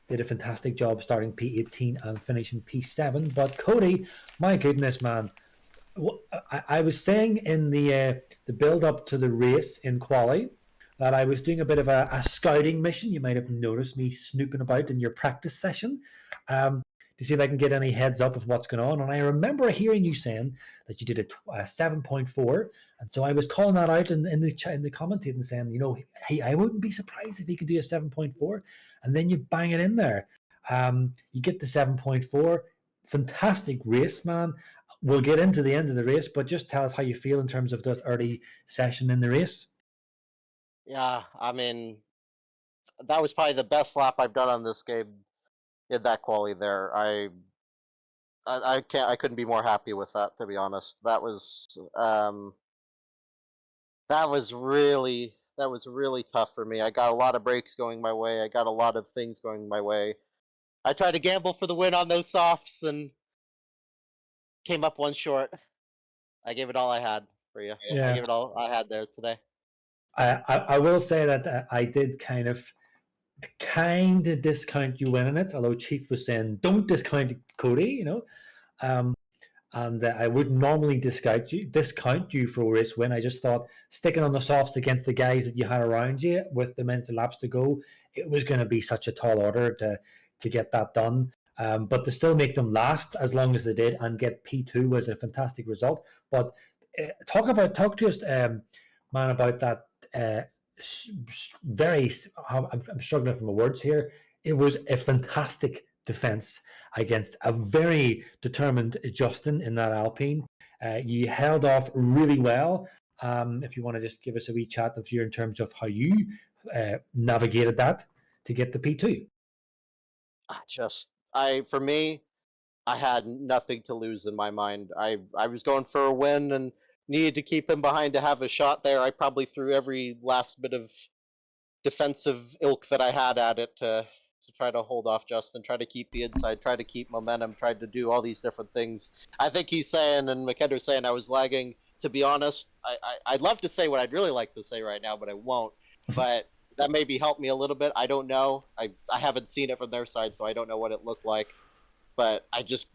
did a fantastic job starting P18 and finishing P7. But Cody, my goodness, man, I was saying in the build-up to the race in Quali that I was doing a bit of a scouting mission. You might have noticed me snooping about in your practice session. To see if I can get any heads up of what's going on. And I remember hearing you saying that you did a 7.4. And so I was calling that out in the commentating and saying, hey, I wouldn't be surprised if he could do a 7.4. And then you bang it in there. You get the 7.4. Fantastic race, man. We'll get into the end of the race, but just tell us how you feel in terms of that early session in the race. Yeah, I mean, that was probably the best lap I've done on this game in that quality there. I couldn't be more happy with that, to be honest. That was really tough for me. I got a lot of breaks going my way. I got a lot of things going my way. I tried to gamble for the win on those softs and came up one short. I gave it all I had for you. Yeah. I gave it all I had there today. I will say that I did kind of discount you winning it, although Chief was saying don't discount Cody, um, and I would normally discount you for a race win. I just thought sticking on the softs against the guys that you had around you with the minutes of laps to go, it was going to be such a tall order to get that done. But to still make them last as long as they did and get P2 was a fantastic result. But talk to us, man, about that. Very, I'm struggling from the words here. It was a fantastic defense against a very determined Justin in that Alpine. You held off really well. If you want to just give us a wee chat of you in terms of how you navigated that to get the P2. For me, I had nothing to lose in my mind. I was going for a win and needed to keep him behind to have a shot there. I probably threw every last bit of defensive ilk that I had at it to try to hold off Justin, try to keep the inside, try to keep momentum, tried to do all these different things. I think he's saying, and McKender's saying I was lagging. To be honest, I'd love to say what I'd really like to say right now, but I won't. But that maybe helped me a little bit. I don't know. I haven't seen it from their side, so I don't know what it looked like. But I just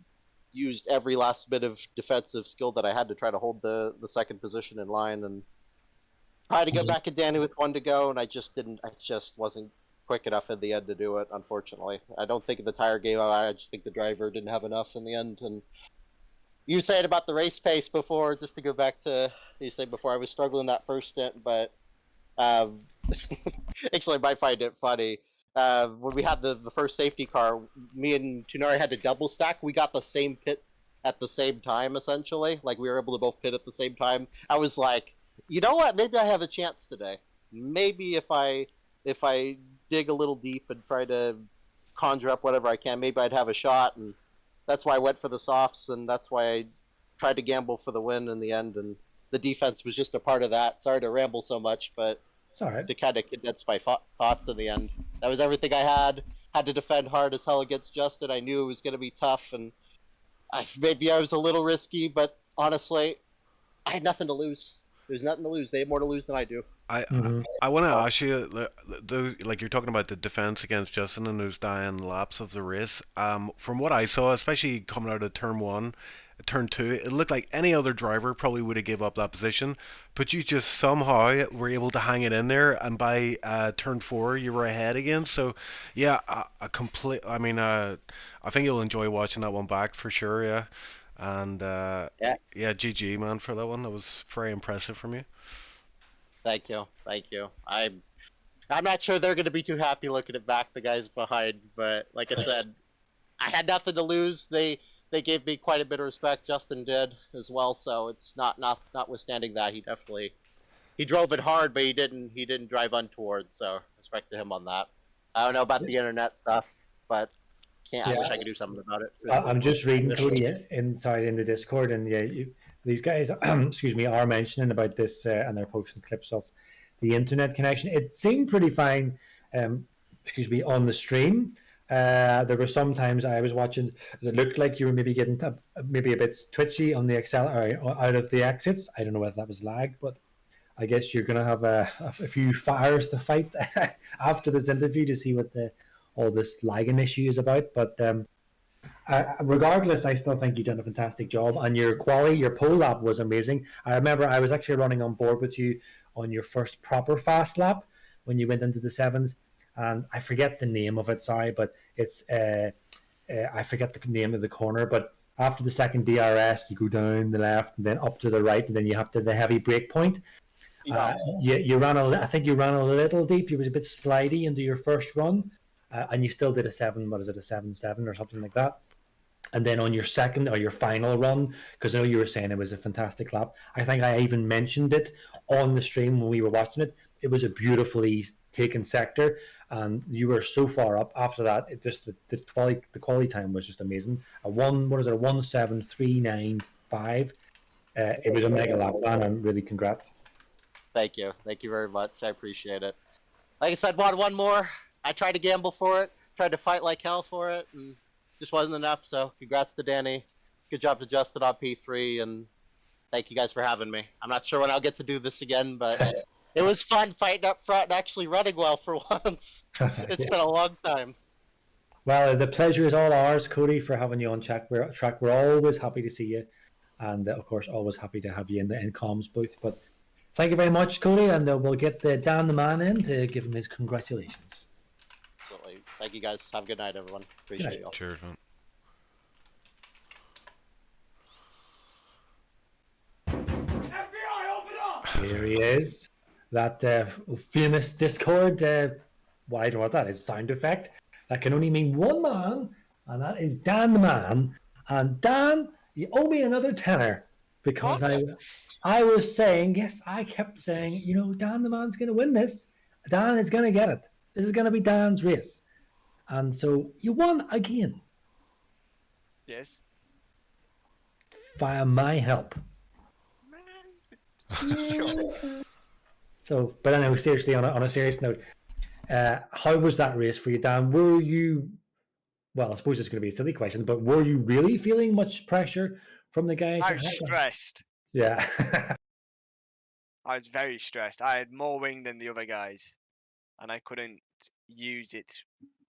used every last bit of defensive skill that I had to try to hold the second position in line, and tried to get back at Danny with one to go, and I just wasn't quick enough in the end to do it, unfortunately. I don't think the tire gave out. I just think the driver didn't have enough in the end. And you said about the race pace before, just to go back to you said before, I was struggling that first stint, but actually I might find it funny. When we had the first safety car, me and Tunari had to double stack. We got the same pit at the same time, essentially. Like, we were able to both pit at the same time. I was like, you know what? Maybe I have a chance today. Maybe if I dig a little deep and try to conjure up whatever I can, maybe I'd have a shot. And that's why I went for the softs, and that's why I tried to gamble for the win in the end. And the defense was just a part of that. Sorry to ramble so much, but it's all right. To kind of condense my thoughts in the end. That was everything I had. Had to defend hard as hell against Justin. I knew it was going to be tough, and maybe I was a little risky, but honestly, I had nothing to lose. There's nothing to lose. They have more to lose than I do. I want to ask you, like you're talking about the defense against Justin and those dying laps of the race. From what I saw, especially coming out of turn 1, turn 2, it looked like any other driver probably would have gave up that position, but you just somehow were able to hang it in there, and by turn 4 you were ahead again. So yeah, I think you'll enjoy watching that one back for sure. Yeah, and yeah, GG man for that one. That was very impressive from you. Thank you. I'm not sure they're going to be too happy looking at back the guys behind, but like I said, I had nothing to lose. They gave me quite a bit of respect. Justin did as well, so it's notwithstanding that, he drove it hard, but he didn't drive untoward. So respect to him on that. I don't know about the internet stuff, but I wish I could do something about it. I'm just reading Cody inside in the Discord, and these guys, excuse me, are mentioning about this, and they're posting clips of the internet connection. It seemed pretty fine, excuse me, on the stream. There were some times I was watching it looked like you were maybe getting maybe a bit twitchy on the out of the exits. I don't know whether that was lag, but I guess you're going to have a few fires to fight after this interview to see what all this lagging issue is about. But regardless, I still think you've done a fantastic job, and your pole lap was amazing. I remember I was actually running on board with you on your first proper fast lap when you went into the sevens. And I forget the name of it, sorry, but it's I forget the name of the corner. But after the second DRS, you go down the left and then up to the right, and then you have the heavy brake point. You ran I think you ran a little deep. You was a bit slidey into your first run, and you still did a 7-7 or something like that. And then on your second or your final run, because I know you were saying it was a fantastic lap. I think I even mentioned it on the stream when we were watching it. It was a beautifully taken sector, and you were so far up after that. It just the quality time was just amazing. A 1:17.995. It was a mega lap, man, and really congrats. Thank you very much. I appreciate it. Like I said, one more. I tried to gamble for it, tried to fight like hell for it, and just wasn't enough. So congrats to Danny. Good job to Justin on P3, and thank you guys for having me. I'm not sure when I'll get to do this again, but It was fun fighting up front and actually running well for once. It's Yeah. been a long time. Well, the pleasure is all ours, Cody, for having you on track. We're always happy to see you, and of course, always happy to have you in the comms booth. But thank you very much, Cody, and we'll get Dan the man in to give him his congratulations. Absolutely. Thank you guys. Have a good night, everyone. Good night. Appreciate y'all. Cheers, man. FBI, open up! Here he is. That famous Discord. Well, I don't know what that is. Sound effect that can only mean one man, and that is Dan the man. And Dan, you owe me another tenner because What? I was saying, yes, I kept saying, you know, Dan the man's going to win this. Dan is going to get it. This is going to be Dan's race. And so you won again Yes. via my help. Sure. So, but anyway, seriously, on a serious note, how was that race for you, Dan? Were you, well, I suppose it's going to be a silly question, but were you really feeling much pressure from the guys? I was stressed. Yeah. I was very stressed. I had more wing than the other guys, and I couldn't use it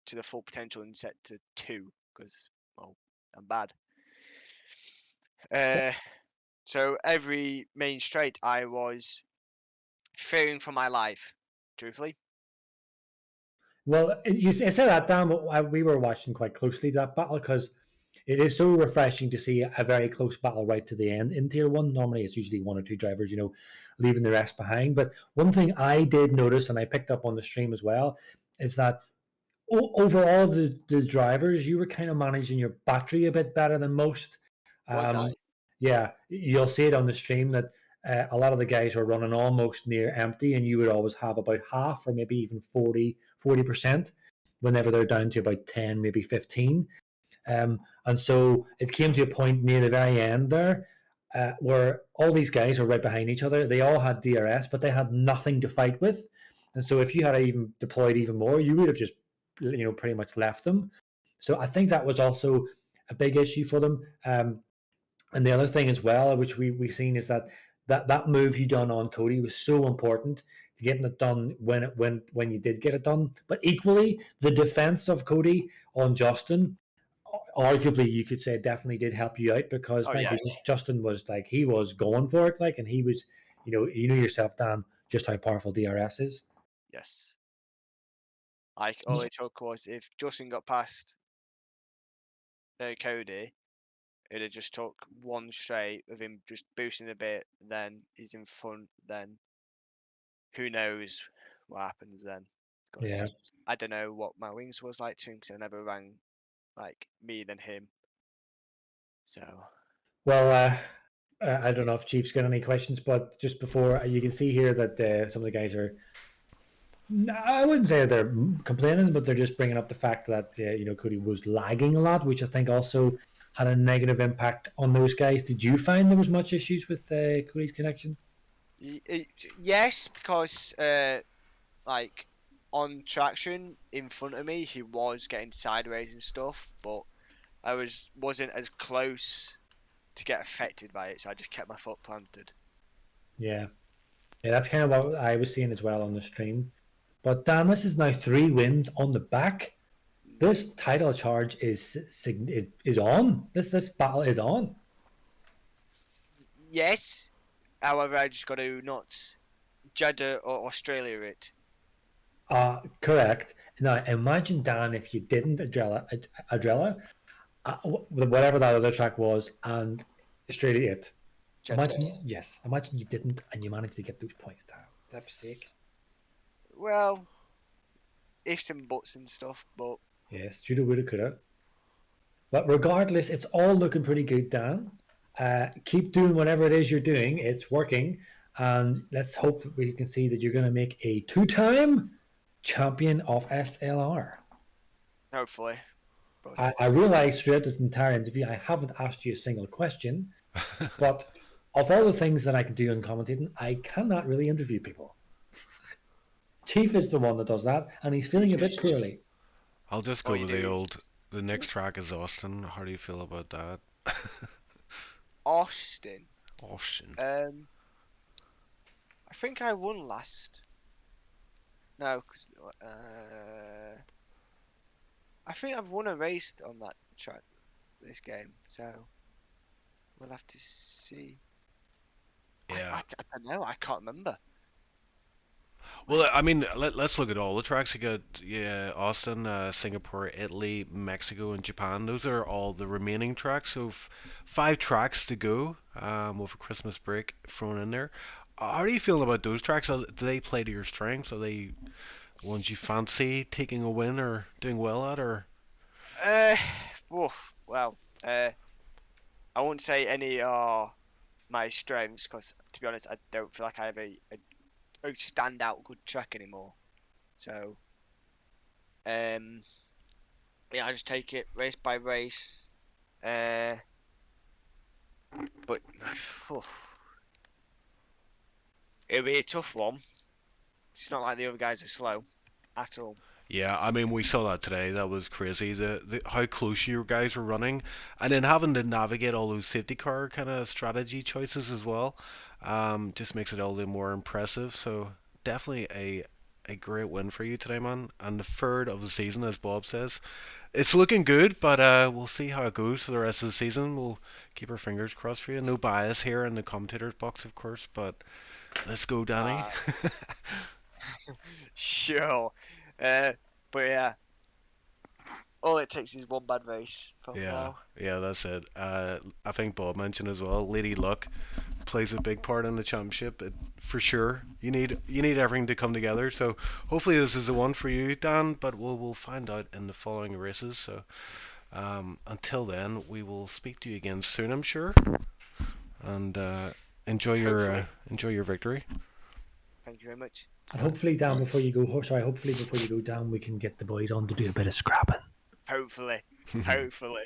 to the full potential in set to 2 because, well, I'm bad. So every main straight, I was fearing for my life, truthfully. Well, you said that, Dan, but we were watching quite closely that battle because it is so refreshing to see a very close battle right to the end in Tier 1. Normally, it's usually 1 or 2 drivers, you know, leaving the rest behind. But one thing I did notice, and I picked up on the stream as well, is that overall, the drivers, you were kind of managing your battery a bit better than most. Was I? Yeah, you'll see it on the stream that a lot of the guys were running almost near empty, and you would always have about half or maybe even 40% whenever they're down to about 10, maybe 15. And so it came to a point near the very end there where all these guys were right behind each other. They all had DRS, but they had nothing to fight with. And so if you had even deployed even more, you would have just, you know, pretty much left them. So I think that was also a big issue for them. And the other thing as well, which we've seen, is that move you done on Cody was so important to getting it done when you did get it done. But equally, the defense of Cody on Justin, arguably you could say, definitely did help you out because my goodness, Justin was like, he was going for it, like, and he was, you know yourself, Dan, just how powerful DRS is. Yes. Like, all it took was if Justin got past Cody, it just took one straight of him just boosting a bit, then he's in front, then who knows what happens then. 'Cause Yeah. I don't know what my wings was like to him because I never ran like me than him. So, Well, I don't know if Chief's got any questions, but just before, you can see here that some of the guys are, I wouldn't say they're complaining, but they're just bringing up the fact that Cody was lagging a lot, which I think also had a negative impact on those guys. Did you find there was much issues with Cody's connection? yes, because like on traction in front of me, he was getting sideways and stuff, but I wasn't as close to get affected by it, so I just kept my foot planted. Yeah, that's kind of what I was seeing as well on the stream. But Dan, this is now 3 wins on the back. This title charge is on. This battle is on. Yes, however, I just got to not Jeddah or Australia it. Correct. Now, imagine, Dan, if you didn't Adrella, whatever that other track was, and Australia it. Jeddah. Imagine you didn't, and you managed to get those points, Dan. That's sake. Well, ifs and buts and stuff, but Yes, shoulda, woulda, coulda. But regardless, it's all looking pretty good, Dan. Keep doing whatever it is you're doing. It's working. And let's hope that we can see that you're going to make a 2-time champion of SLR. hopefully. I realized throughout this entire interview, I haven't asked you a single question. But of all the things that I can do in commentating, I cannot really interview people. Chief is the one that does that, and he's feeling a bit poorly. I'll just go with the next track is Austin. How do you feel about that? Austin. Austin. I think I won last. No, because I think I've won a race on that track this game, so we'll have to see. Yeah. I don't know. I can't remember. Well, I mean, let's look at all the tracks. You got Austin, Singapore, Italy, Mexico, and Japan. Those are all the remaining tracks. So 5 tracks to go, with a Christmas break thrown in there. How are you feeling about those tracks? Do they play to your strengths? Are they ones you fancy taking a win or doing well at? Or Uh, well, I wouldn't say any are my strengths because, to be honest, I don't feel like I have a standout good track anymore. So, um, yeah, I just take it race by race. But it'll be a tough one. It's not like the other guys are slow at all. yeah, I mean, we saw that today. That was crazy. The how close you guys were running, and then having to navigate all those safety car kind of strategy choices as well, just makes it all the more impressive. So definitely a great win for you today, man. And the third of the season, as Bob says, it's looking good. But we'll see how it goes for the rest of the season. We'll keep our fingers crossed for you. No bias here in the commentators box, of course. But let's go, Danny. Uh, sure. Uh, but yeah, all it takes is one bad race from Yeah, now. yeah, that's it. I think Bob mentioned as well, Lady Luck plays a big part in the championship. For sure, you need everything to come together. So hopefully this is the one for you, Dan. But we'll find out in the following races. So until then, we will speak to you again soon, I'm sure. And Hopefully. enjoy your victory. Thank you very much. And hopefully, down before you go, hopefully before you go down, we can get the boys on to do a bit of scrapping. Hopefully. Hopefully.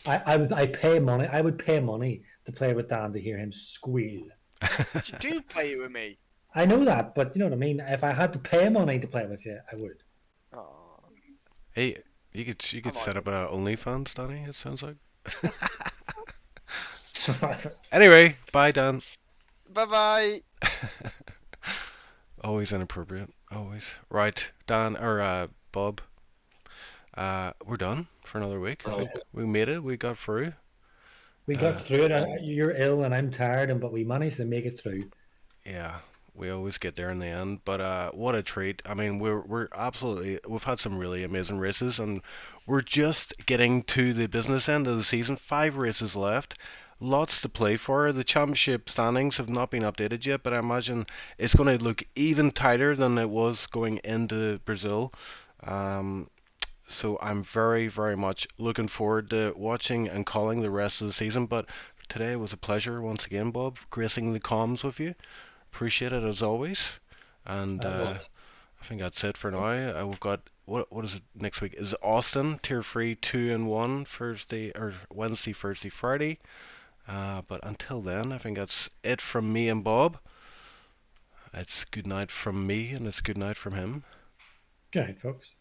I pay money. I would pay money to play with Dan to hear him squeal. You do play it with me. I know that, but you know what I mean. If I had to pay money to play with you, I would. Oh, Hey, you could I'm set up honoured. a OnlyFans, Danny. It sounds like. Right. Anyway, bye, Dan. Bye bye. Always inappropriate. Always. Right, Dan or Bob. We're done for another week. I think we made it. We got through. We got Uh, through it. You're ill and I'm tired, but we managed to make it through. yeah, we always get there in the end. But what a treat! I mean, we're absolutely. We've had some really amazing races, and we're just getting to the business end of the season. 5 races left. Lots to play for. The championship standings have not been updated yet, but I imagine it's going to look even tighter than it was going into Brazil. Um, So I'm very, very much looking forward to watching and calling the rest of the season. But today was a pleasure once again, Bob, gracing the comms with you. Appreciate it as always. And Well, I think that's it for now. We've got what is it next week? Is Austin Tier 3 2 and 1 Thursday or Wednesday, Thursday, Friday. But until then, I think that's it from me and Bob. It's good night from me and it's good night from him. good night, folks.